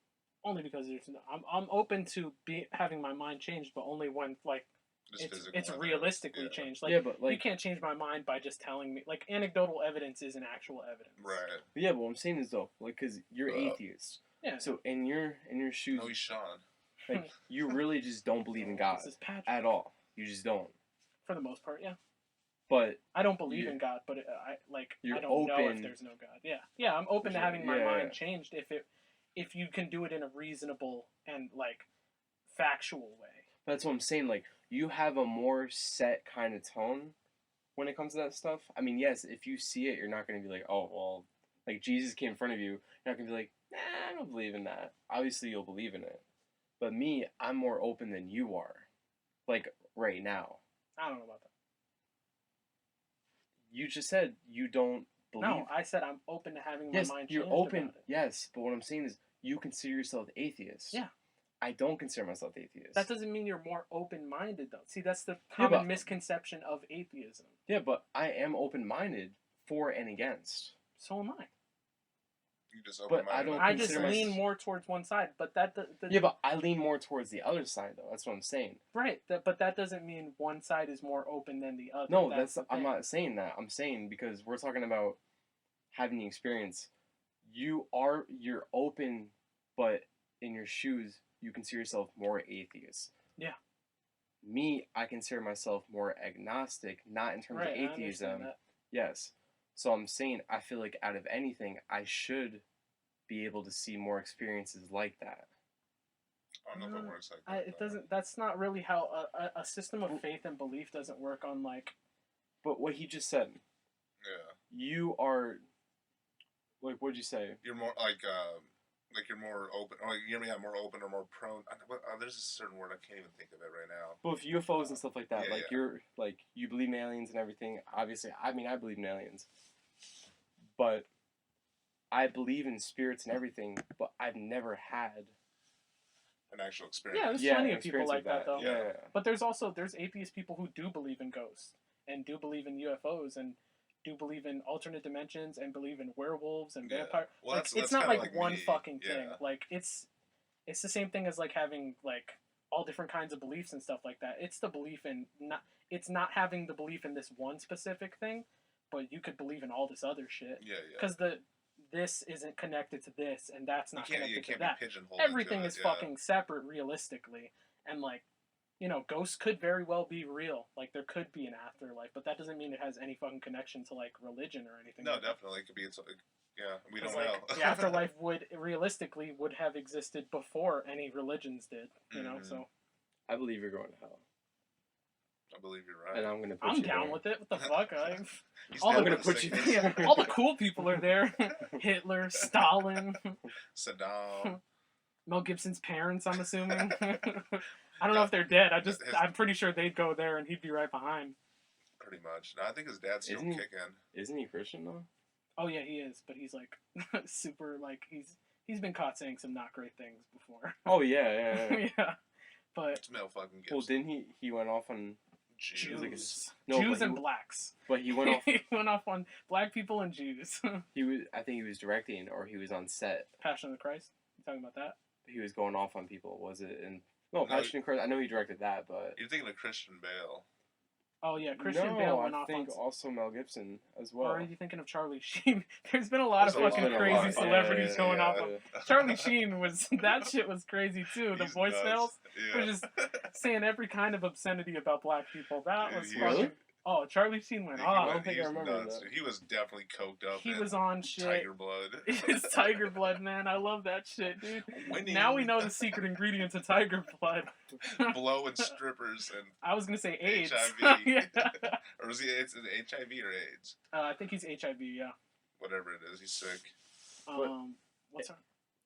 Only because I'm open to having my mind changed, but only when like it's realistically changed. Like, yeah, but like you can't change my mind by just telling me. Like anecdotal evidence isn't actual evidence. Right. Yeah, but what I'm saying is though, like, because you're atheist. Yeah. So in your shoes, no, he's Sean. Like you really just don't believe in God at all. You just don't. For the most part, yeah. But I don't believe in God, but I don't know if there's no God. Yeah, yeah. I'm open to having my mind changed if you can do it in a reasonable and like factual way. That's what I'm saying. Like you have a more set kind of tone when it comes to that stuff. I mean, yes, if you see it, you're not going to be like, oh well, like Jesus came in front of you. You're not going to be like, nah, I don't believe in that. Obviously, you'll believe in it. But me, I'm more open than you are. Like right now. I don't know about that. You just said you don't believe. No, I said I'm open to having my mind changed. You're open. Yes, but what I'm saying is you consider yourself atheist. Yeah. I don't consider myself atheist. That doesn't mean you're more open-minded, though. See, that's the common misconception of atheism. Yeah, but I am open-minded for and against. So am I. You just open-minded. I just lean more towards one side, but that. Yeah, but I lean more towards the other side, though. That's what I'm saying. Right, but that doesn't mean one side is more open than the other. No, I'm not saying that. I'm saying because we're talking about having the experience. You're open, but in your shoes, you consider yourself more atheist. Yeah. Me, I consider myself more agnostic, not in terms of atheism. I understand that. Yes. So I'm saying I feel like out of anything, I should be able to see more experiences like that. I don't know if it works like that. It doesn't. That's not really how a system of faith and belief doesn't work on like. But what he just said. Yeah. You are. Like, what'd you say? You're more like you're more open, or like you're more open or more prone. There's a certain word I can't even think of it right now. Well, with UFOs and stuff like that, you're like you believe in aliens and everything. Obviously, I mean I believe in aliens, but I believe in spirits and everything. But I've never had an actual experience. Yeah, there's plenty of people like that though. Yeah. But there's atheist people who do believe in ghosts and do believe in UFOs and do believe in alternate dimensions and believe in werewolves and vampires. Well, like, it's not like one fucking thing. Like it's the same thing as like having like all different kinds of beliefs and stuff like that. It's the belief in it's not having the belief in this one specific thing, but you could believe in all this other shit. Yeah. Because this isn't connected to this and that's not connected to that. Be pigeonholed. Everything is fucking separate realistically, and like. You know, ghosts could very well be real. Like, there could be an afterlife, but that doesn't mean it has any fucking connection to, like, religion or anything. No, like definitely. It could be, we don't like, know. The afterlife would have existed before any religions did, you know, so. I believe you're going to hell. I believe you're right. And I'm going to put you down there. with it. What the fuck? I'm going to put you there. All the cool people are there. Hitler, Stalin. Saddam. Mel Gibson's parents, I'm assuming. I don't know if they're dead. I'm pretty sure they'd go there and he'd be right behind. Pretty much. No, I think his dad's still Isn't he? kicking. Isn't he Christian though? Oh yeah, he is, but he's like super like he's been caught saying some not great things before. Oh yeah. Yeah, but It's Mel fucking Gibson. Well, didn't he went off on Jews. like Jews, no, Jews but and blacks. but he went off. He went off on black people and Jews. I think he was directing, or he was on set. Passion of the Christ. You talking about that? He was going off on people. Was it? And no, No, Passion of Christ. I know he directed that, but You're thinking of Christian Bale. Oh yeah, Christian no, Bale went I off think on. also Mel Gibson as Or well. are you thinking of Charlie Sheen? There's been a lot of There's fucking been a crazy lot. celebrities Yeah, going off. yeah. On. Charlie Sheen was that shit was crazy too. The He's voicemails nuts. were Yeah. just saying every kind of obscenity about black people. That Dude, was he fucking. Really? Oh, Charlie Sheen went He off. don't think I was remember nuts, that. dude. He was definitely coked up. He in was on shit. Tiger Blood. It's Tiger Blood, man. I love that shit, dude. Winning. Now we know the secret ingredient to Tiger Blood. Blowing strippers and I was gonna say AIDS. HIV. Yeah. Or is it HIV or AIDS? I think he's HIV. Yeah. Whatever it is, he's sick. What's her?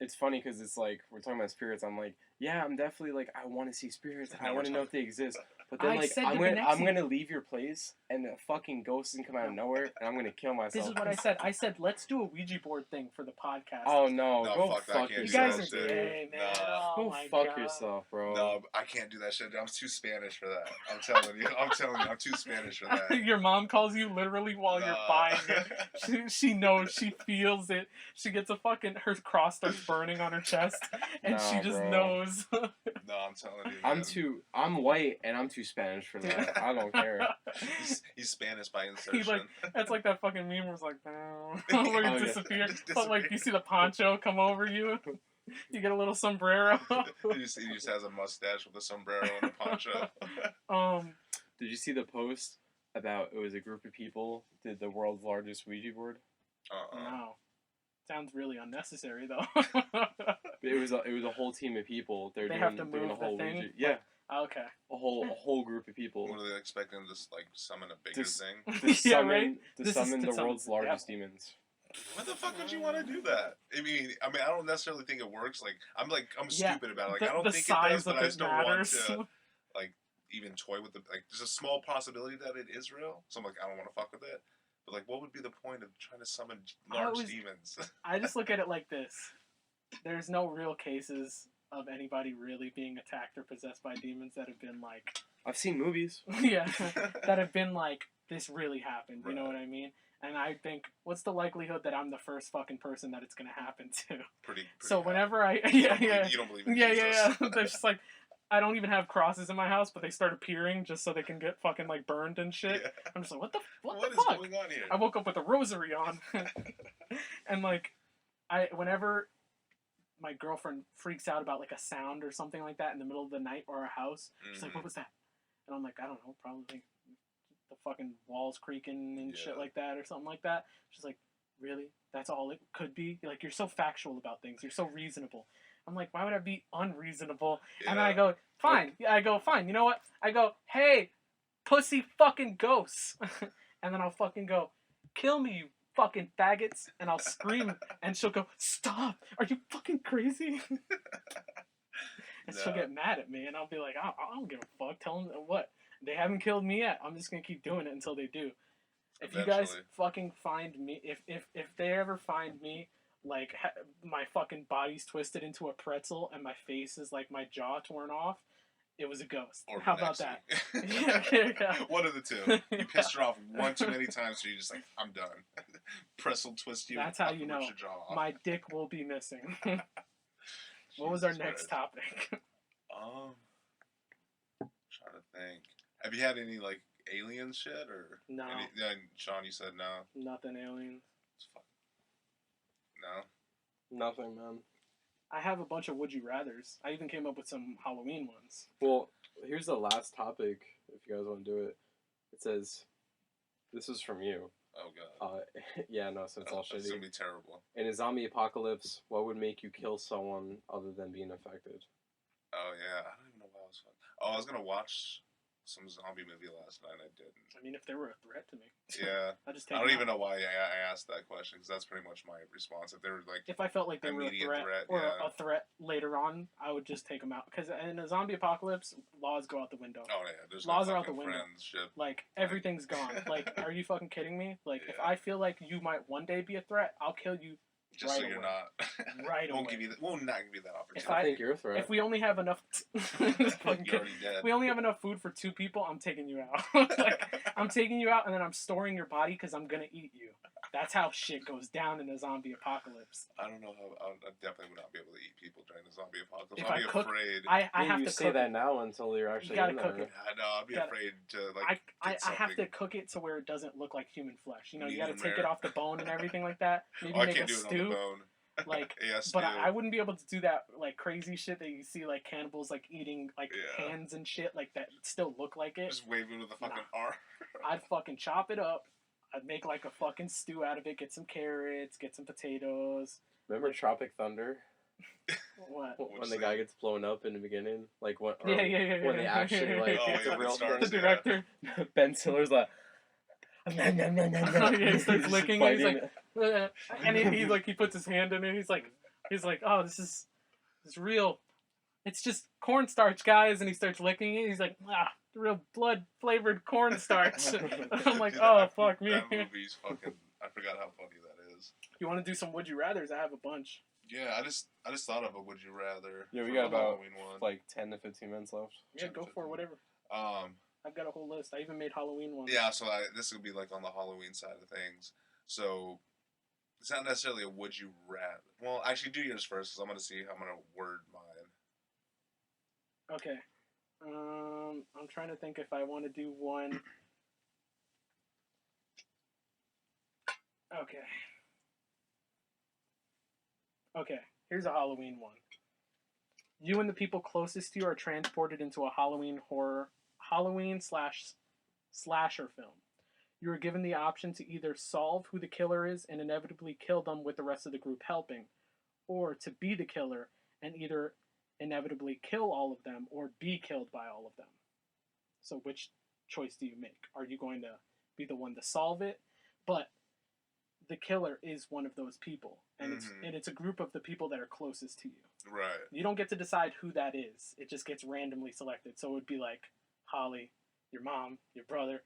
It's funny because it's like we're talking about spirits. I'm like, yeah, I'm definitely like I want to see spirits. Now I we're want to know if talking- they exist. But then I like said I'm the next gonna leave your place and the fucking ghost is gonna come out of nowhere and I'm gonna kill myself. This is what I said. I said let's do a Ouija board thing for the podcast. Oh no, No, go fuck that, I fuck can't you do guys that are shit. gay, man. Nah. Oh Go my fuck God. yourself, bro. No, I can't do that shit. I'm too Spanish for that. I'm telling you. I'm too Spanish for that. Your mom calls you literally while you're Nah. buying it. She knows. She feels it. She gets a fucking her cross starts burning on her chest, and she Nah, just bro. knows. No, I'm telling you. I'm white and I'm too Spanish for that. I don't care. He's Spanish by insertion. That's like that fucking meme where it's like, no, where Oh, you yeah. disappear. Just But like you see the poncho come over you. You get a little sombrero. he just has a mustache with a sombrero and a poncho. Did you see the post about it was a group of people did the world's largest Ouija board? No. Sounds really unnecessary though. It was a whole team of people. They're They doing, have to doing a move the whole thing? Ouija. Yeah, Okay. a whole group of people What are they expecting to like summon a bigger Just- thing? to Yeah, summon right? to This is summon to the summon world's the largest demons. What the fuck would you want to do that? I mean, I don't necessarily think it works. I'm Yeah, stupid about it. Like the, I don't the think it size does, but of I it just don't matters. want to like even toy with the like. There's a small possibility that it is real, so I'm like, I don't want to fuck with it. But like, what would be the point of trying to summon large demons? I just look at it like this. There's no real cases of anybody really being attacked or possessed by demons that have been like, I've seen movies. yeah, that have been like, this really happened. You know Right. what I mean? And I think, what's the likelihood that I'm the first fucking person that it's gonna happen to? Pretty So high. whenever I, You yeah, don't believe in yeah, Jesus. yeah. There's just like, I don't even have crosses in my house, but they start appearing just so they can get fucking like burned and shit. Yeah. I'm just like, what the What the is fuck? going on here? I woke up with a rosary on, and like, whenever my girlfriend freaks out about like a sound or something like that in the middle of the night or our house, she's like, Mhm. "What was that?" And I'm like, "I don't know, probably the fucking walls creaking and shit Yeah. like that or something like that." She's like, "Really? That's all it could be? Like, you're so factual about things. You're so reasonable." I'm like, "Why would I be unreasonable?" And then I Yeah. go, "Fine." Yeah, I go, "Fine. You know what?" I go, "Hey, pussy fucking ghosts," and then I'll fucking go, "Kill me, you fucking faggots," and I'll scream, and she'll go, "Stop! Are you fucking crazy?" And she'll No. get mad at me, and I'll be like, I don't give a fuck. Tell them what. They haven't killed me yet. I'm just gonna keep doing it until they do. If you guys Eventually. fucking find me, if they ever find me, like my fucking body's twisted into a pretzel and my face is like my jaw torn off, it was a ghost. Or How about that? Vanexi. Yeah. One of the two. You pissed her off one too many times, so you're just like, I'm done. Pretzel twist you. That's how and you fucking know. rip your jaw off. My dick will be missing. What was our Jesus next Christ. topic? Trying to think. Have you had any like alien shit or No. Sean, you said no. Nothing alien. It's fuck. No. Nothing, man. I have a bunch of would you rather's. I even came up with some Halloween ones. Well, here's the last topic. If you guys want to do it, it says, "This is from you." Oh god. Yeah, no, so it's all It's gonna shitty. be terrible. In a zombie apocalypse, what would make you kill someone other than being affected? Oh yeah. I don't even know why I was fucking. Oh, I was gonna watch some zombie movie last night. I didn't. I mean, if they were a threat to me, Yeah. I just take I don't them even out. know why I asked that question because that's pretty much my response. If they were like, If I felt like they were a immediate threat, threat, or yeah. a threat later on, I would just take them out. Because in a zombie apocalypse, laws go out the window. oh yeah, there's Laws no are out the fucking window. friendship. Like, everything's gone. Like, are you fucking kidding me? Like, if Yeah. I feel like you might one day be a threat, I'll kill you Just right so you're away. not. Right won't away. give you. Won't not give you that If opportunity. I think you're a threat. If we only have enough, You're already dead. if we only have enough food for 2 people, I'm taking you out. Like, I'm taking you out, and then I'm storing your body because I'm gonna eat you. That's how shit goes down in a zombie apocalypse. I don't know how. I definitely would not be able to eat people during the zombie apocalypse. If I'll I be cook, afraid. I have you to say cook that it. now until you're actually gotta in cook there. it. I know. I'll be Gotta- afraid to like. I get have to something. cook it to where it doesn't look like human flesh. You know, you got to Medium take it rare. off the bone and everything like that. Maybe Oh, I make can't a do it on stew. the bone. Like, Yeah, but stew. I wouldn't be able to do that like crazy shit that you see like cannibals like eating like Yeah. hands and shit like that still look like it. Just wave it with a fucking Nah. arm. I'd fucking chop it up. I'd make like a fucking stew out of it. Get some carrots. Get some potatoes. Remember Tropic Thunder? What? When the guy gets blown up in the beginning? Like, when, or Yeah. when they actually, like, Oh, it's yeah, a real it starts, The thing. director. Ben Stiller's like, Yeah, he starts He's licking it, he's biting like, and he puts his hand in it. He's like, oh, this is real. It's just cornstarch, guys. And he starts licking it. He's like, real blood flavored cornstarch. I'm like, Dude, oh fuck me. That movie's fucking. I forgot how funny that is. You want to do some would you rather's? I have a bunch. Yeah, I just thought of a would you rather. Yeah, we for got the about Halloween one. like 10 to 15 minutes left. Yeah, go for it, whatever. I've got a whole list. I even made Halloween ones. Yeah, so this would be like on the Halloween side of things. So it's not necessarily a would you rather. Well, actually, do yours first because I'm gonna see how I'm gonna word mine. Okay. I'm trying to think if I want to do one. Okay, here's a Halloween one. You and the people closest to you are transported into a Halloween/slasher film. You are given the option to either solve who the killer is and inevitably kill them with the rest of the group helping, or to be the killer and either inevitably kill all of them or be killed by all of them. So which choice do you make? Are you going to be the one to solve it? But the killer is one of those people, and it's a group of the people that are closest to you. Right. You don't get to decide who that is. It just gets randomly selected. So it would be like Holly, your mom, your brother,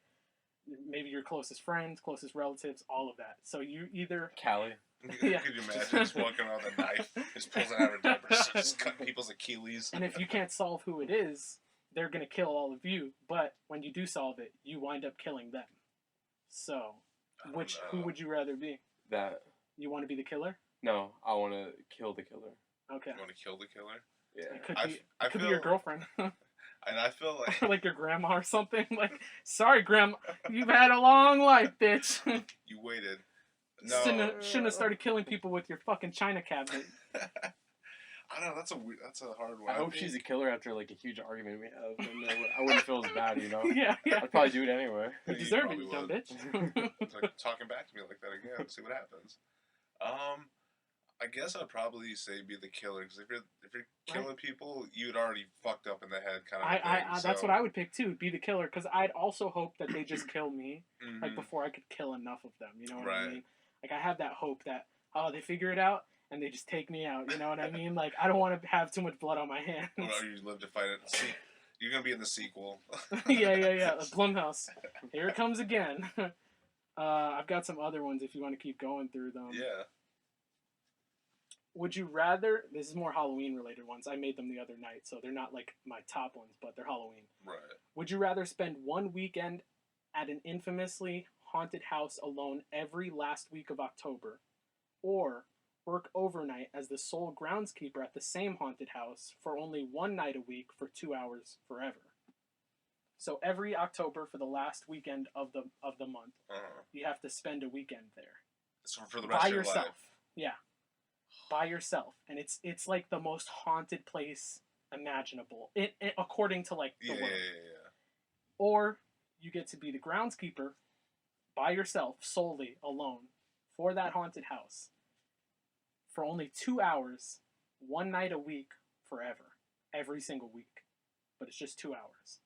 maybe your closest friends, closest relatives, all of that. So you either Callie. Yeah. Could you imagine just walking around with a knife, just pulls it out of her diaper, just cutting people's Achilles? and if you can't solve who it is, they're gonna kill all of you. But when you do solve it, you wind up killing them. So, who would you rather be? That. You want to be the killer? No, I want to kill the killer. Okay. You want to kill the killer? Yeah. It could I be. f- I It could be feel- your girlfriend. And I feel like Or like your grandma or something. Like, sorry, grandma, you've had a long life, bitch. you waited. No. Shouldn't have started killing people with your fucking china cabinet. I don't know. That's a hard one. I hope she's a killer after like a huge argument we have. And I wouldn't feel as bad, you know? Yeah. I'd probably do it anyway. You You deserve it, probably you dumb would. bitch. It's like talking back to me like that again. See what happens. I guess I'd probably say be the killer because if you're killing people, you'd already fucked up in the head, kind of. That's what I would pick too. Be the killer, because I'd also hope that they just kill me, like Mhm. before I could kill enough of them. You know what Right. I mean? Like I have that hope that they figure it out and they just take me out. You know what I mean? Like I don't want to have too much blood on my hands. Or you live to fight it. See, you're gonna be in the sequel. yeah. Blumhouse. Here it comes again. I've got some other ones if you want to keep going through them. Yeah. Would you rather? This is more Halloween related ones. I made them the other night, so they're not like my top ones, but they're Halloween. Right. Would you rather spend one weekend at an infamously haunted house alone every last week of October, or work overnight as the sole groundskeeper at the same haunted house for only one night a week for 2 hours forever? So every October for the last weekend of the month, you have to spend a weekend there So for the rest by of your yourself. life. Yeah, by yourself, and it's like the most haunted place imaginable. It according to like the Yeah. word. Or you get to be the groundskeeper by yourself, solely alone, for that haunted house for only 2 hours, one night a week, forever, every single week. But it's just 2 hours.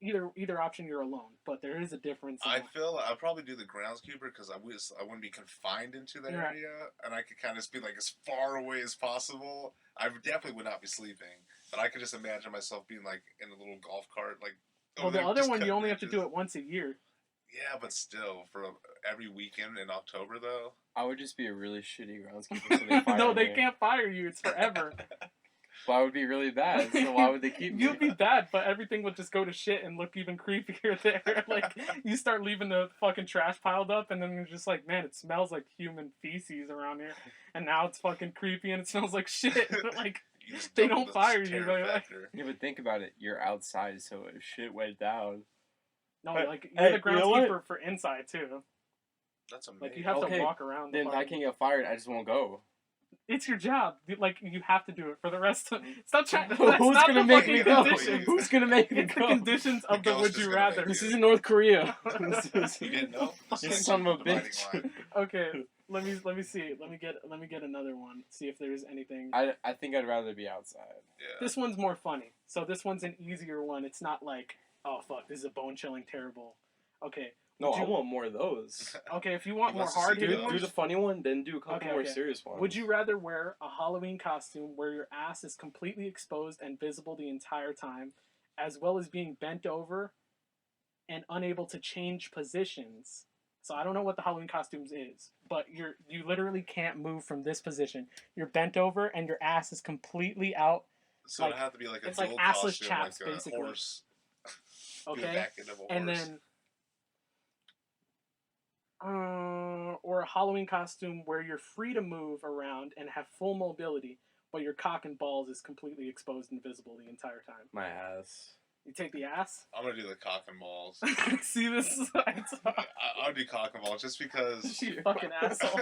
either option you're alone, but there is a difference. I feel I'd probably do the groundskeeper because I wouldn't be confined into the Right. area, and I could kind of be like as far away as possible. I definitely would not be sleeping, but I could just imagine myself being like in a little golf cart, like. Well, the other one you only have to do it once a year. Yeah, but still, for every weekend in October though. I would just be a really shitty groundskeeper. So they fire No, they me. can't fire you. It's forever. Well, I would be really bad. So why would they keep me? You'd be bad, but everything would just go to shit and look even creepier there. Like, you start leaving the fucking trash piled up, and then you're just like, man, it smells like human feces around here. And now it's fucking creepy, and it smells like shit. Like, they don't fire you. Yeah, but think about it. You're outside, so if shit went down. No, like, you're the groundskeeper for inside, too. That's amazing. Like, you have to walk around. Then I can get fired. I just won't go. It's your job. Like, you have to do it for the rest of... Stop trying to... Who's gonna make me go? Who's gonna make me It's go? the conditions of the would you rather. This isn't North Korea. You didn't know? You son of a bitch. Okay, let me see. Let me get another one. See if there's anything. I think I'd rather be outside. Yeah. This one's more funny. So this one's an easier one. It's not like, oh fuck, this is a bone-chilling terrible. Okay. No, I want more of those. Okay, if you want He more wants to see hard-hitting those. ones, Do the funny one, then do a couple more serious ones. would you rather wear a Halloween costume where your ass is completely exposed and visible the entire time, as well as being bent over and unable to change positions? So I don't know what the Halloween costumes is, but you literally can't move from this position. You're bent over and your ass is completely out. So like, it'd have to be like a it's like dual assless costume, chaps, like a basically. horse. Be the Okay, back end of a horse. and then or a Halloween costume where you're free to move around and have full mobility, but your cock and balls is completely exposed and visible the entire time. My ass. You take the ass? I'm gonna do the cock and balls. See, this is what I thought. I'll do cock and balls just because. You fucking asshole.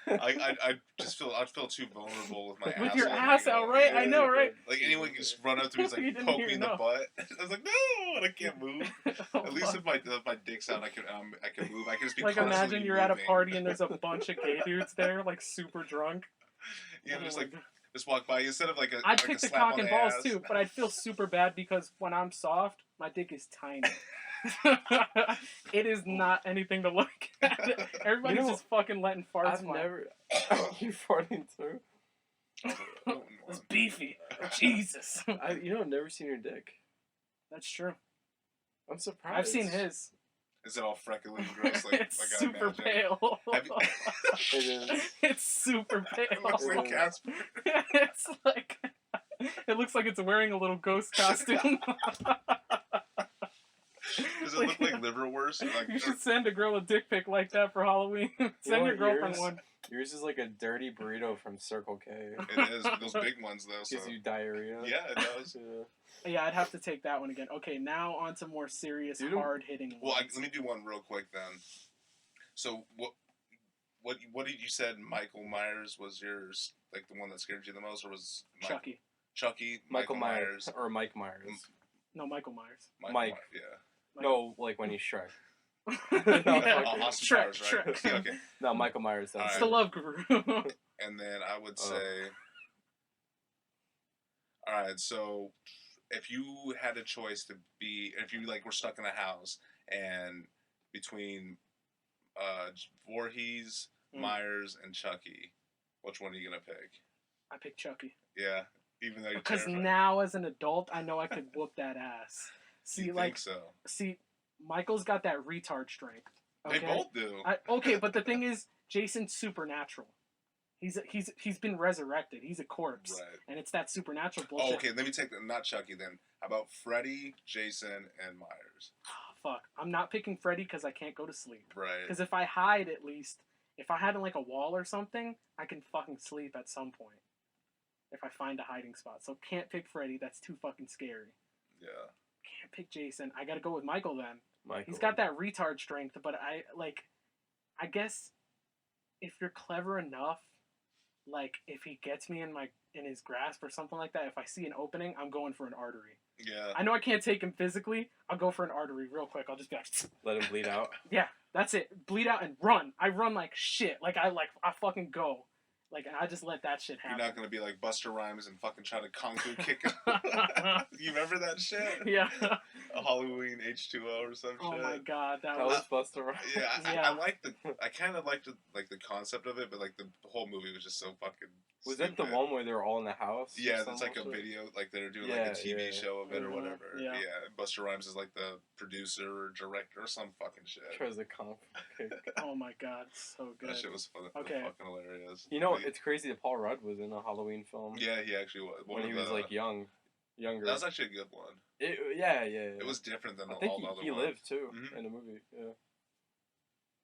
I'd feel too vulnerable with my ass. With your ass out, right? I know, right? Like anyone can just run up to me and You like didn't poke hear, me in the no. butt. I was like, no, and I can't move. Oh, At least fuck. if my dick's out, I can move. I can just be Like, constantly imagine you're at a moving. party and there's a bunch of gay dudes there, like super drunk. Yeah, Oh just my like God. just walk by instead of like a. I'd like pick a the slap cock on and the balls ass. too, but I'd feel super bad because when I'm soft, my dick is tiny. It is not anything to look at. Everybody's just fucking letting farts I've fly. never. You're farting too. It's beefy. Jesus. I've never seen your dick. That's true. I'm surprised. I've seen his. Is it all freckly and gross? Like, It's like I super imagine? pale. Have you- It is. It's super It looks pale. like Casper. It's like it looks like it's wearing a little ghost costume. Does it look like liverwurst? Like, You should send a girl a dick pic like that for Halloween. Send your girlfriend one. Yours is like a dirty burrito from Circle K. it is those big ones though. So Gives you diarrhea. yeah, it does. Yeah, I'd have to take that one again. Okay, now on to more serious, Dude, hard-hitting Well, ones. let me do one real quick then. So what did you said? Michael Myers was yours, like the one that scared you the most, or was Chucky. Chucky, Michael Myers or Mike Myers. No, Michael Myers. Mike. Mike. Yeah. No, like when he's Shrek. Yeah. Austin Shrek, Powers, right? Shrek. Okay. No, Michael Myers. All It's right. the love guru. And then I would say, all right. So if you had a choice to be, if you like were stuck in a house and between Voorhees, Myers, and Chucky, which one are you gonna pick? I picked Chucky. Yeah, even though you're Because terrified. now, as an adult, I know I could whoop that ass. See, You like, think so? see, Michael's got that retard strength. Okay? They both do. Okay, but the thing is, Jason's supernatural. He's been resurrected. He's a corpse, Right. and it's that supernatural bullshit. Oh, okay. Let me take not Chucky then. How about Freddy, Jason, and Myers? Oh, fuck, I'm not picking Freddy because I can't go to sleep. Right. Because if I hide, at least, if I had like a wall or something, I can fucking sleep at some point. If I find a hiding spot, so can't pick Freddy. That's too fucking scary. Yeah. Can't pick Jason. I gotta go with Michael then. Michael. He's got that retard strength, but I guess if you're clever enough, like if he gets me in his grasp or something like that, if I see an opening, I'm going for an artery. Yeah. I know I can't take him physically. I'll go for an artery real quick. I'll just be like, Let him bleed out. yeah, that's it. Bleed out and run. I run like shit. I fucking go. Like, and I just let that shit happen. You're not gonna be like Buster Rhymes and fucking try to kung fu kick him. You remember that shit? Yeah. a Halloween H2O or some Oh shit. my god, that That was was Busta Rhymes. Yeah, Yeah. I kind of liked the concept of it, but like the whole movie was just so fucking. Was stupid. that the one where they were all in the house? or Yeah, some it's like a bullshit? video, like they're doing Yeah, like a TV yeah. show of it or Mhm, whatever. yeah. And Busta Rhymes is like the producer or director or some fucking shit. Tries to comp. Oh my god, so good. That shit was fun, Okay. fucking hilarious. You know, But it's crazy that Paul Rudd was in a Halloween film. yeah, he actually was. When he was like younger. That was actually a good one. Yeah. It was different than I think all the other he ones. lived too Mhm. in the movie. Yeah.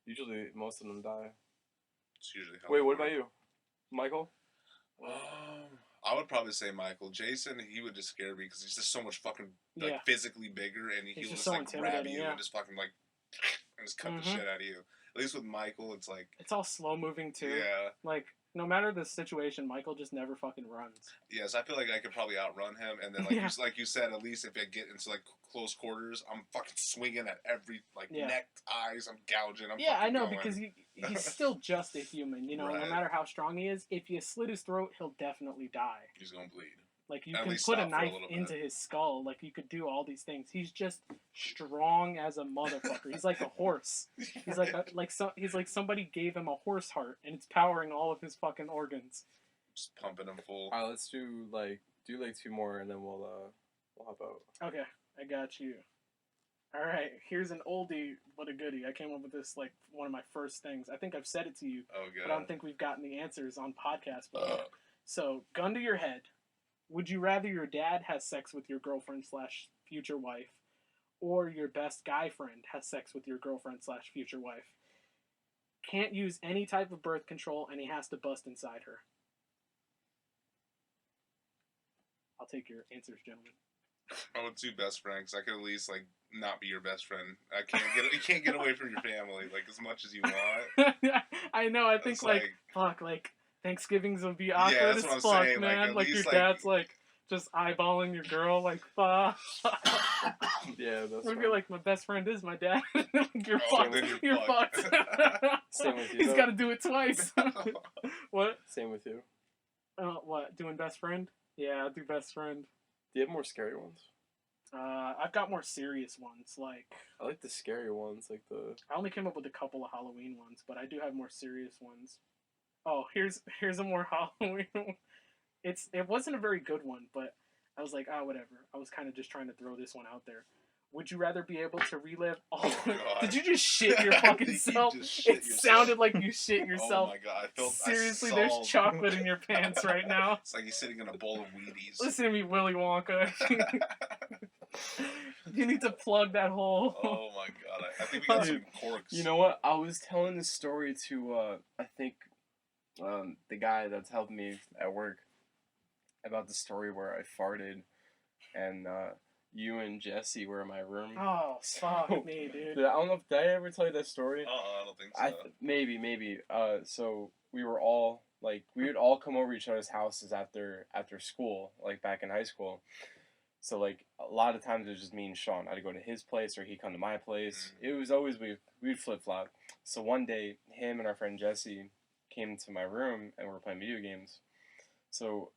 Usually, most of them die. It's usually how Wait, they what work. about you, Michael? I would probably say Michael. Jason, he would just scare me because he's just so much fucking like Yeah. physically bigger, and he'll He's just just so like grab intimidating, you yeah. and just fucking like and just cut the Mhm. shit out of you. At least with Michael, it's like It's all slow moving too. yeah, Like, no matter the situation, Michael just never fucking runs. yes. I feel like I could probably outrun him, and then like Yeah. like you said, at least if I get into like close quarters, I'm fucking swinging at every like Yeah. neck, eyes. I'm gouging. I'm Yeah, I fucking know, going. because he's still just a human, you know. No Right. matter how strong he is, if you slit his throat, he'll definitely die. He's gonna bleed. Like, you At can least put a stop for a knife little bit. into his skull. Like, you could do all these things. He's just strong as a motherfucker. He's like a horse. He's he's like somebody gave him a horse heart, and it's powering all of his fucking organs. Just pumping him full. Alright, let's do like two more, and then we'll hop out. Okay, I got you. All right, here's an oldie but a goodie. I came up with this like one of my first things. I think I've said it to you, Oh but I god. don't think we've gotten the answers on podcast before. So, gun to your head. Would you rather your dad has sex with your girlfriend / future wife, or your best guy friend has sex with your girlfriend / future wife? Can't use any type of birth control, and he has to bust inside her. I'll take your answers, gentlemen. I would do best friend because I could at least like not be your best friend. You can't get away from your family like as much as you want. I know. I think It's like fuck, like Thanksgivings would be awkward that's as what I'm fuck, saying, like, man. at Like your least, dad's like just eyeballing your girl, like fuck. Yeah, that's Would right. be like, my best friend is my dad. You're Oh, fucked. then You're you're fucked. fucked. Same with you, He's though. got to do it twice. What? Same with you. What? Doing best friend? Yeah, I'll do best friend. Do you have more scary ones? I've got more serious ones. Like, I like the scary ones, like the. I only came up with a couple of Halloween ones, but I do have more serious ones. Oh, here's a more Halloween one. It wasn't a very good one, but I was like, whatever. I was kind of just trying to throw this one out there. Would you rather be able to relive all... Oh, God. Did you just shit your fucking You self? just shit It yourself. sounded like you shit yourself. Oh my god! I Seriously, saw... there's chocolate in your pants right now. It's like he's sitting in a bowl of Wheaties. Listen to me, Willy Wonka. You need to plug that hole. Oh my god! I think we got some corks. You know what? I was telling this story to I think the guy that's helping me at work about the story where I farted and you and Jesse were in my room. Oh, fuck me, dude. I don't know if did I ever tell you that story. I don't think so. Maybe. So we were all like we would all come over each other's houses after school, like back in high school. So like a lot of times it was just me and Sean. I'd go to his place or he'd come to my place. Mm-hmm. It was always we'd flip flop. So one day him and our friend Jesse came to my room and we were playing video games. So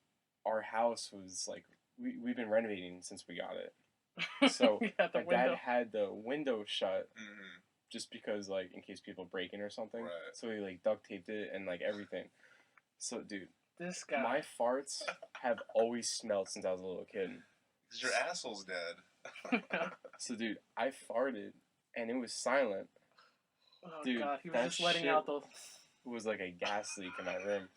our house was like we've been renovating since we got it. So Yeah, my dad had the window shut Mm-hmm. just because like in case people break in or something. Right. So he like duct taped it and like everything. So dude, This guy. my farts have always smelled since I was a little kid. Because your asshole's dead. So dude, I farted and it was silent. Oh, Dude, God. He was that just letting shit- out the... It was like a gas leak in my room.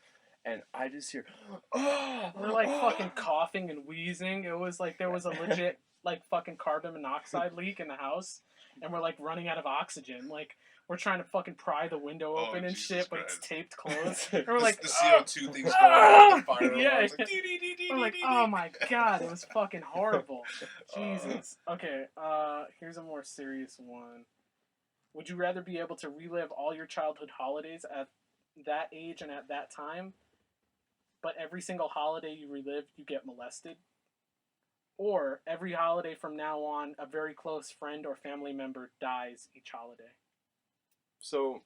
And I just hear, We're like fucking coughing and wheezing. It was like there was a legit like fucking carbon monoxide leak in the house, and we're like running out of oxygen. Like we're trying to fucking pry the window Oh, open and Jesus shit, but Christ. it's taped closed. And we're like, the CO2 thing's going ah! with the fire Yeah, alarms. yeah. Like, dee-dee-dee-dee-dee-dee. we're like, oh my God, it was fucking horrible. Jesus. Okay, here's a more serious one. Would you rather be able to relive all your childhood holidays at that age and at that time, but every single holiday you relive, you get molested? Or every holiday from now on, a very close friend or family member dies each holiday? So,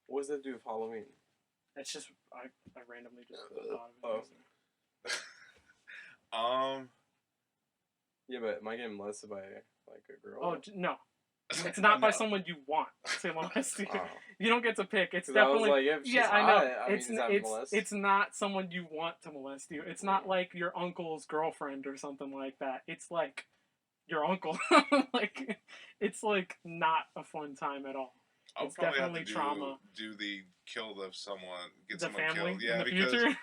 what does that do with Halloween? It's just, I randomly just thought of it. Oh. Yeah, but am I getting molested by like a girl? Oh no, it's not by No. someone you want to molest you. Oh. You don't get to pick. It's 'Cause I was definitely like, if she's yeah. I know. hot, I mean, It's is that molest? it's not someone you want to molest you. It's not like your uncle's girlfriend or something like that. It's like your uncle. Like it's like not a fun time at all. I'll It's probably have definitely to trauma. do the kill of someone, get The someone family killed. in Yeah, the because future.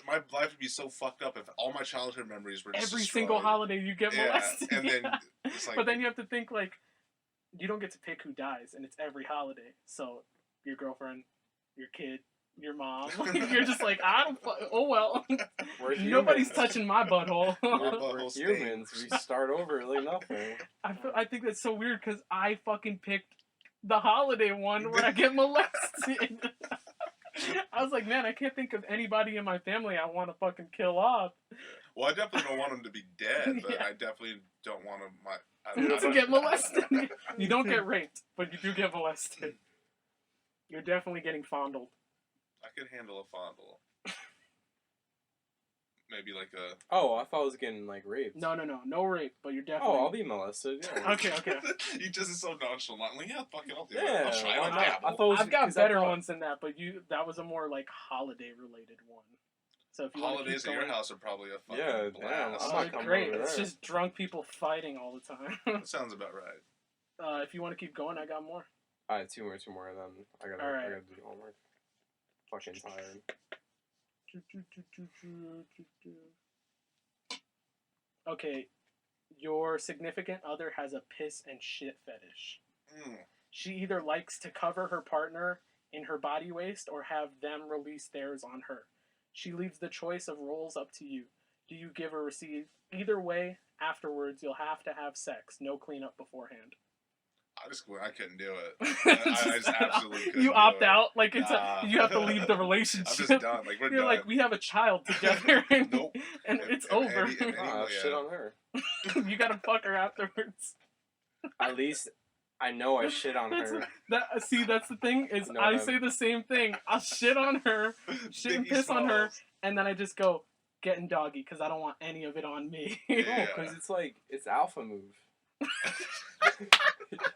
my life would be so fucked up if all my childhood memories were just Every destroyed. single holiday you get Yeah, molested. and then Yeah. it's like, But then you have to think like you don't get to pick who dies, and it's every holiday. So your girlfriend, your kid, your mom. You're just like I don't. Oh well. We're Nobody's humans. touching my butthole. My We're butthole humans. We start over like nothing. I think that's so weird because I fucking picked the holiday one where I get molested. I was like, man, I can't think of anybody in my family I want to fucking kill off. well, I definitely don't want him to be dead, but Yeah. I definitely don't want him To get molested. You don't get raped, but you do get molested. You're definitely getting fondled. I could handle a fondle. Maybe like a. Oh, I thought I was getting like raped. No rape, but you're definitely. Oh, I'll be molested. Yeah. Okay. He just is so nonchalant. Like, yeah, fuck it, I'll do it. Yeah, I'll try why it. not? I thought it was, I've got 'cause I better thought- ones than that, but that was a more like holiday related one. So if you wanna Holidays keep at your going- house are probably a fucking Yeah, damn, blast. I'm Oh, not coming great! over It's there. just drunk people fighting all the time. That sounds about right. If you want to keep going, I got more. Alright, two more, and then I gotta Alright. do homework. Fucking tired. Okay, your significant other has a piss and shit fetish. Mm. She either likes to cover her partner in her body waste or have them release theirs on her. She leaves the choice of roles up to you. Do you give or receive? Either way, afterwards you'll have to have sex. No cleanup beforehand. I couldn't do it. I just absolutely couldn't. You do opt it. out, like it's Nah. you have to leave the I'm relationship. just done. Like we're You're done. like we have a child together, and, Nope. and If- it's if over. any- if any- Ah, yeah. shit on her. You gotta fuck her afterwards. At least I know I shit on That's, her. that's the thing is No, I no. say the same thing. I'll shit on her, shit and Biggie piss on her, Smalls. and then I just go getting doggy because I don't want any of it on me. No, Yeah. because it's like, it's alpha move.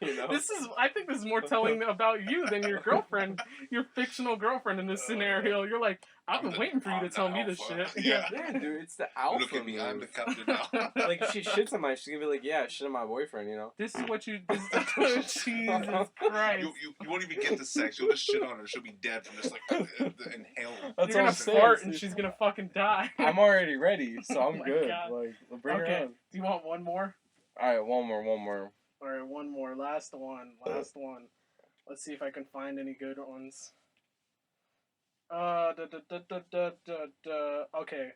You know? I think this is more telling about you than your girlfriend, your fictional girlfriend in this scenario. You're like, I've been waiting for you to I'm tell the me this shit. alpha. Yeah. Yeah, dude, it's the alpha Look at me, move. I'm the captain now. Like, if she shits on my, she's gonna be like, yeah, shit on my boyfriend, you know? This is what you. Jesus Christ. You won't even get to sex. You'll just shit on her. She'll be dead from just like the inhale. That's You're what gonna I'm saying. fart and she's gonna fucking die. I'm already ready, so Oh I'm my good. God. Like, bring Okay. her on. Do you want one more? Alright, one more. Alright, one more. Last one. Let's see if I can find any good ones. Okay.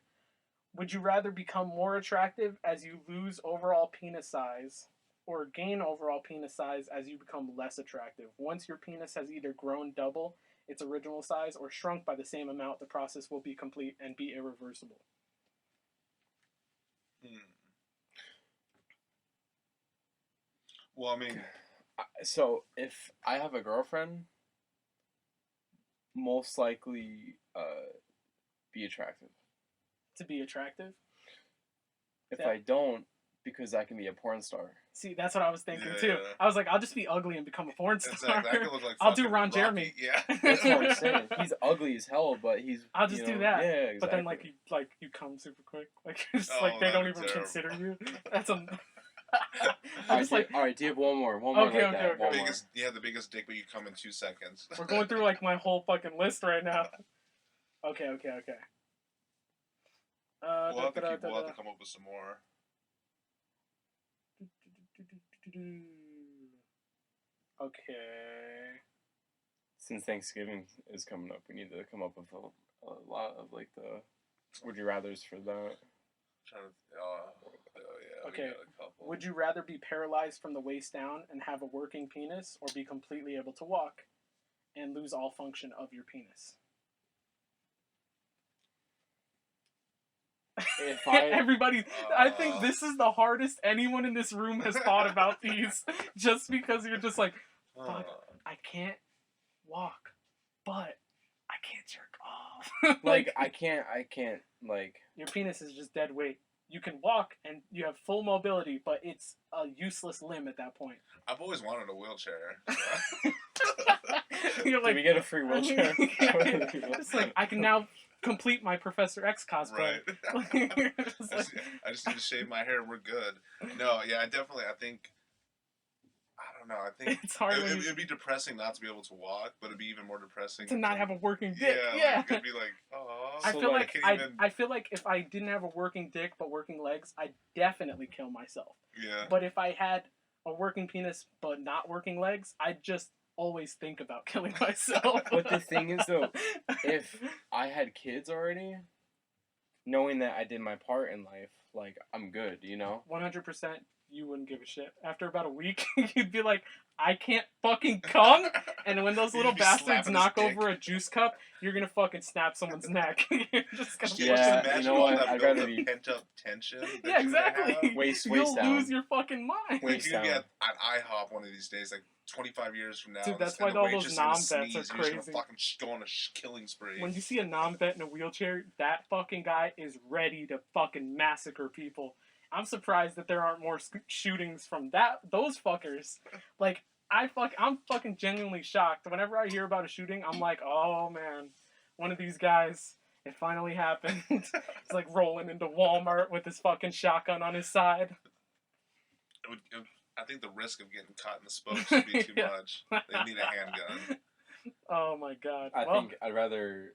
Would you rather become more attractive as you lose overall penis size or gain overall penis size as you become less attractive? Once your penis has either grown double its original size or shrunk by the same amount, the process will be complete and be irreversible. Well, I mean, So, if I have a girlfriend, most likely, be attractive. To be attractive? If Yeah. I don't, because I can be a porn star. See, that's what I was thinking Yeah, too. yeah. I was like, I'll just be ugly and become a porn star. exactly. I could look like I'll do fucking Ron Rocky. Jeremy. Yeah. That's what I'm saying. He's ugly as hell, but he's. I'll just you do know, that. Yeah, exactly. But then, like you come super quick. Like, it's Oh, like they don't that'd even be terrible. consider you. That's a. I'm Alright, just like, alright, do you have one more? One Okay, more like okay, that. okay. One more. The biggest dick, but you come in 2 seconds. we're going through like my whole fucking list right now. Okay. We'll have to come up with some more. Okay. Since Thanksgiving is coming up, we need to come up with a lot of like the would you rather's for that. Yeah. Okay. We got a couple. Would you rather be paralyzed from the waist down and have a working penis, or be completely able to walk and lose all function of your penis? If I Everybody, I think this is the hardest anyone in this room has thought about these, just because you're just like, fuck, I can't walk, but I can't jerk off. like I can't like your penis is just dead weight. you can walk and you have full mobility, but it's a useless limb at that point. I've always wanted a wheelchair. You're Did like, we get a free wheelchair? it's like I can now complete my Professor X cosplay. Right. It's like, I just need to shave my hair and we're good. No, yeah, I think, I don't know, I think it's hard when it'd be depressing not to be able to walk, but it'd be even more depressing to not have a working dick. Yeah. Like, it'd be like, oh. I So, feel like, like I feel like if I didn't have a working dick but working legs, I'd definitely kill myself. Yeah. But if I had a working penis but not working legs, I'd just always think about killing myself. But the thing is, though, if I had kids already, knowing that I did my part in life, like, I'm good, you know? 100%, you wouldn't give a shit. After about a week, you'd be like, I can't fucking come. And when those You'd little be bastards slapping knock his dick. over a juice cup, you're gonna fucking snap someone's neck. You're just gonna Just Yeah, imagine you know all what? that I'd built rather up be- pent up tension. that yeah, you're gonna exactly. have. Waist You'll down. lose your fucking mind. Like, Waist you're gonna be down. at IHOP one of these days, like 25 years from now. Dude, that's and why the all those waitress is gonna nom vets are sneeze, and you're just crazy. gonna fucking go on a killing spree. When you see a non-vet in a wheelchair, that fucking guy is ready to fucking massacre people. I'm surprised that there aren't more shootings from those fuckers. Like, I'm fucking genuinely shocked. Whenever I hear about a shooting, I'm like, oh man, one of these guys, it finally happened. He's like rolling into Walmart with his fucking shotgun on his side. I think the risk of getting caught in the spokes would be too Yeah. much. They need a handgun. Oh my god. I Well, think I'd rather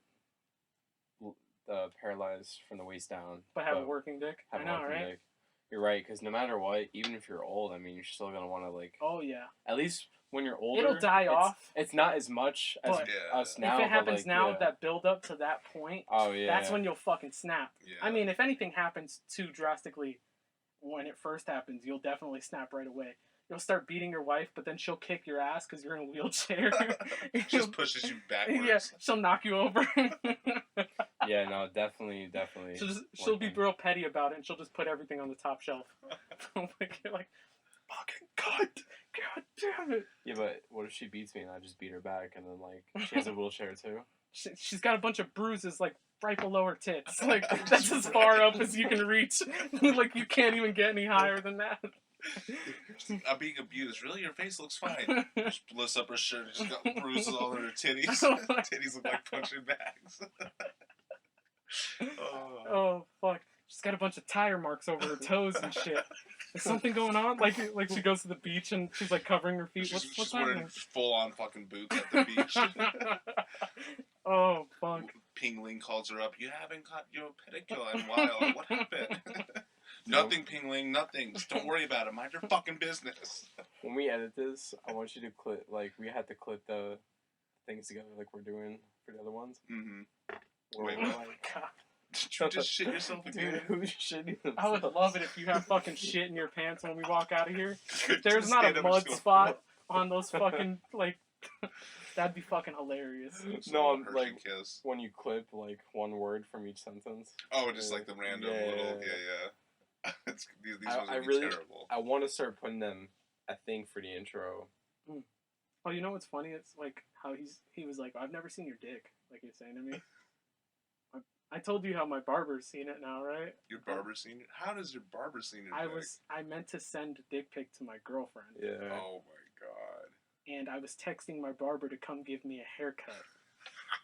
paralyzed from the waist down. but have a but working dick. have I a know, working right? dick. You're right, because no matter what, even if you're old, I mean, you're still going to want to, like, Oh yeah. at least when you're older, It'll die off. It's not as much as But Yeah. us now. if it but, happens like, now, yeah. that build up to that point, Oh, yeah. that's when you'll fucking snap. Yeah. I mean, if anything happens too drastically when it first happens, you'll definitely snap right away. You'll start beating your wife, but then she'll kick your ass because you're in a wheelchair. just pushes you backwards. Yeah, she'll knock you over. Yeah, no, definitely. She'll be working. real petty about it, and she'll just put everything on the top shelf. Like, you're like, fucking God damn it. Yeah, but what if she beats me and I just beat her back and then, like, she has a wheelchair too? She's got a bunch of bruises, like, right below her tits. Like, that's as far up as you can reach. Like, you can't even get any higher than that. I'm being abused. Really? Your face looks fine. Just lifts up her shirt and she's got bruises all over her titties. Titties look like punching bags. Oh, fuck. She's got a bunch of tire marks over her toes and shit. Is something going on? Like she goes to the beach and she's, like, covering her feet. What's She's happening? wearing full-on fucking boots at the beach. Oh, fuck. Ping Ling calls her up. You haven't got your pedicure in a while. What happened? Nothing, Ping Ling, nothing. Just don't worry about it. Mind your fucking business. When we edit this, I want you to clip, like, we had to clip the things together like we're doing for the other ones. Mm-hmm. Where Wait, we're Oh, like, God. Did you just shit yourself dude, again? who's shitting themselves? I would love it if you have fucking shit in your pants when we walk out of here. Just There's not stand a up and mud just go, spot on those fucking, like, that'd be fucking hilarious. Just No, a I'm, Hershey like, kiss. when you clip, like, one word from each sentence. Oh, just like the random Yeah. little, yeah. These ones I would be really- terrible. I want to start putting them, I think, for the intro. Oh, you know what's funny? It's like how he was like, I've never seen your dick, like you're saying to me. I told you how my barber's seen it now, right? Your barber seen it? How does your barber seen your dick? I meant to send a dick pic to my girlfriend, Yeah. Oh my god. and I was texting my barber to come give me a haircut.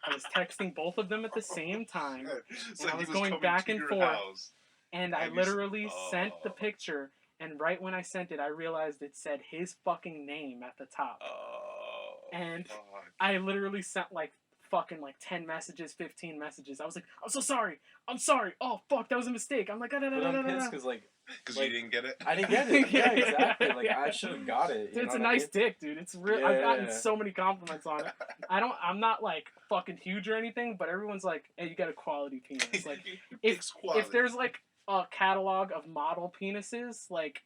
I was texting both of them at the same time, So I he was going coming back to and your forth. house. and I And you s- literally sent the Oh. picture, and right when I sent it, I realized it said his fucking name at the top. Oh. And fuck. I literally sent like fucking like 10 messages, 15 messages. I was like, I'm so sorry. I'm sorry. Oh, fuck, that was a mistake. I'm like, But I'm pissed because, like, Because like, you didn't get it? I didn't get it. Yeah, Yeah, exactly. Like, yeah. I should have got it. You Dude, it's know a what I nice mean? dick, dude. It's real. I've gotten Yeah. so many compliments on it. I'm not like fucking huge or anything, but everyone's like, hey, you got a quality penis. Like, if there's like a catalog of model penises, like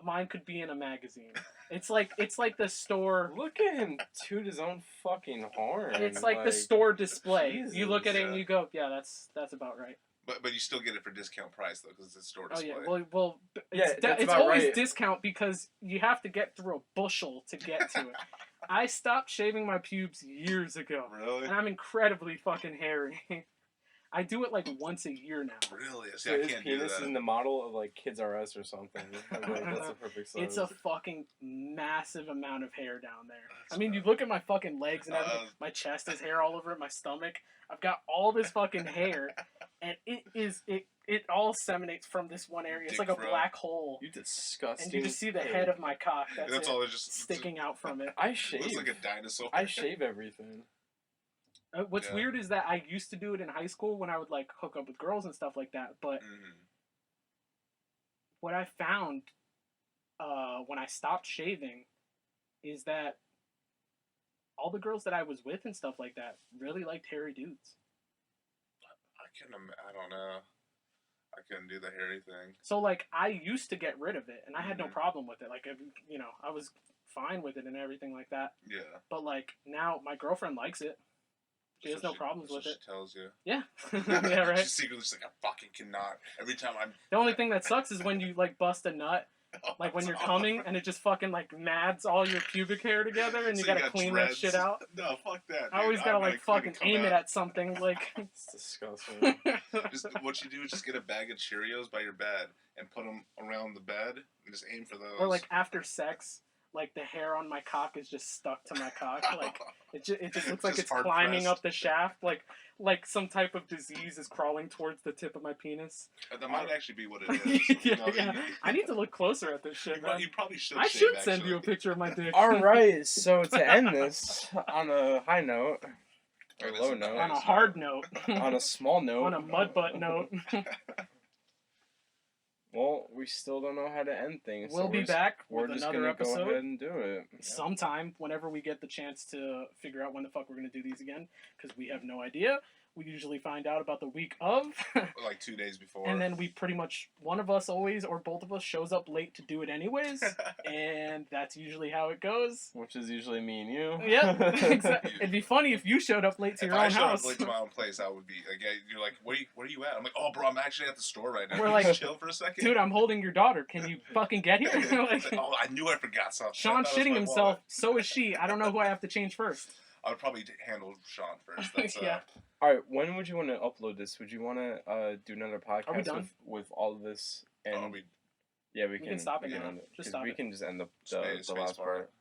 mine could be in a magazine. It's like the store. Look at him toot his own fucking horn. It's like the store display. You look at it Jesus. and you go, yeah, that's about right. But you still get it for discount price though, because it's a store Oh display. yeah, well, Yeah, it's, that's it's about always right. discount because you have to get through a bushel to get to it. I stopped shaving my pubes years ago, Really? and I'm incredibly fucking hairy. I do it like once a year now. Really? See, So I his can't do penis is that. in the model of like Kids R Us or something. Like, that's the perfect size. It's a fucking massive amount of hair down there. That's I mean, you bad. look at my fucking legs and everything. My chest has hair all over it. My stomach. I've got all this fucking hair, and it all disseminates from this one area. It's Dick like a fro. black hole, You disgusting. and you just see the pig. head of my cock. That's it, all. It's just sticking out from it. I It shave. looks like a dinosaur. I shave everything. What's Yeah. weird is that I used to do it in high school when I would like hook up with girls and stuff like that. But what I found when I stopped shaving is that all the girls that I was with and stuff like that really liked hairy dudes. I don't know. I couldn't do the hairy thing. So like I used to get rid of it, and I had no Mhm. problem with it. Like I was fine with it and everything like that. Yeah. But like now my girlfriend likes it. She has no problems with That's it. what she tells you. Yeah, yeah, right. She's secretly just like, I fucking cannot. Every time I'm. The only thing that sucks is when you like bust a nut, like when you're coming and it just fucking like mads all your pubic hair together, and you So gotta got clean dreads. that shit out. No, fuck that. I always dude. gotta I'm like clean fucking come aim it out. at something like. It's disgusting. Just what you do is just get a bag of Cheerios by your bed and put them around the bed and just aim for those. Or like after sex, like the hair on my cock is just stuck to my cock. Like it just looks like Just it's hard climbing pressed. up the shaft. Like some type of disease is crawling towards the tip of my penis. That might actually be what it is. Yeah, You know, yeah. I need to look closer at this shit, man. You probably should. I shave, should send actually. you a picture of my dick. Alright, so to end this on a high note, or That low is a note, On a nice hard note. on a small note, On a mud butt note. well, we still don't know how to end things. We'll be back We're with just another gonna go ahead episode and do it. sometime whenever we get the chance to figure out when the fuck we're going to do these again, because we have no idea. We usually find out about the week of, Like 2 days before. and then we pretty much, one of us always, or both of us, shows up late to do it anyways, and that's usually how it goes. Which is usually me and you. Yeah, exactly. It'd be funny if you showed up late to If your I own showed house. up late to my own place, I would be like, yeah, you're like, where are you at? I'm like, oh, bro, I'm actually at the store right now. We're Can you like, just chill for a second. Dude, I'm holding your daughter. Can you fucking get here? It's Like, like, oh, I knew I forgot something. Sean's I thought it was shitting my himself. wallet. So is she. I don't know who I have to change first. I would probably handle Sean first. That's, Yeah. Alright, when would you want to upload this? Would you want to do another podcast Are we done? with all of this? And oh, yeah, we can stop it now. end it. Just 'Cause stop we it. can just end the Space last bar. part.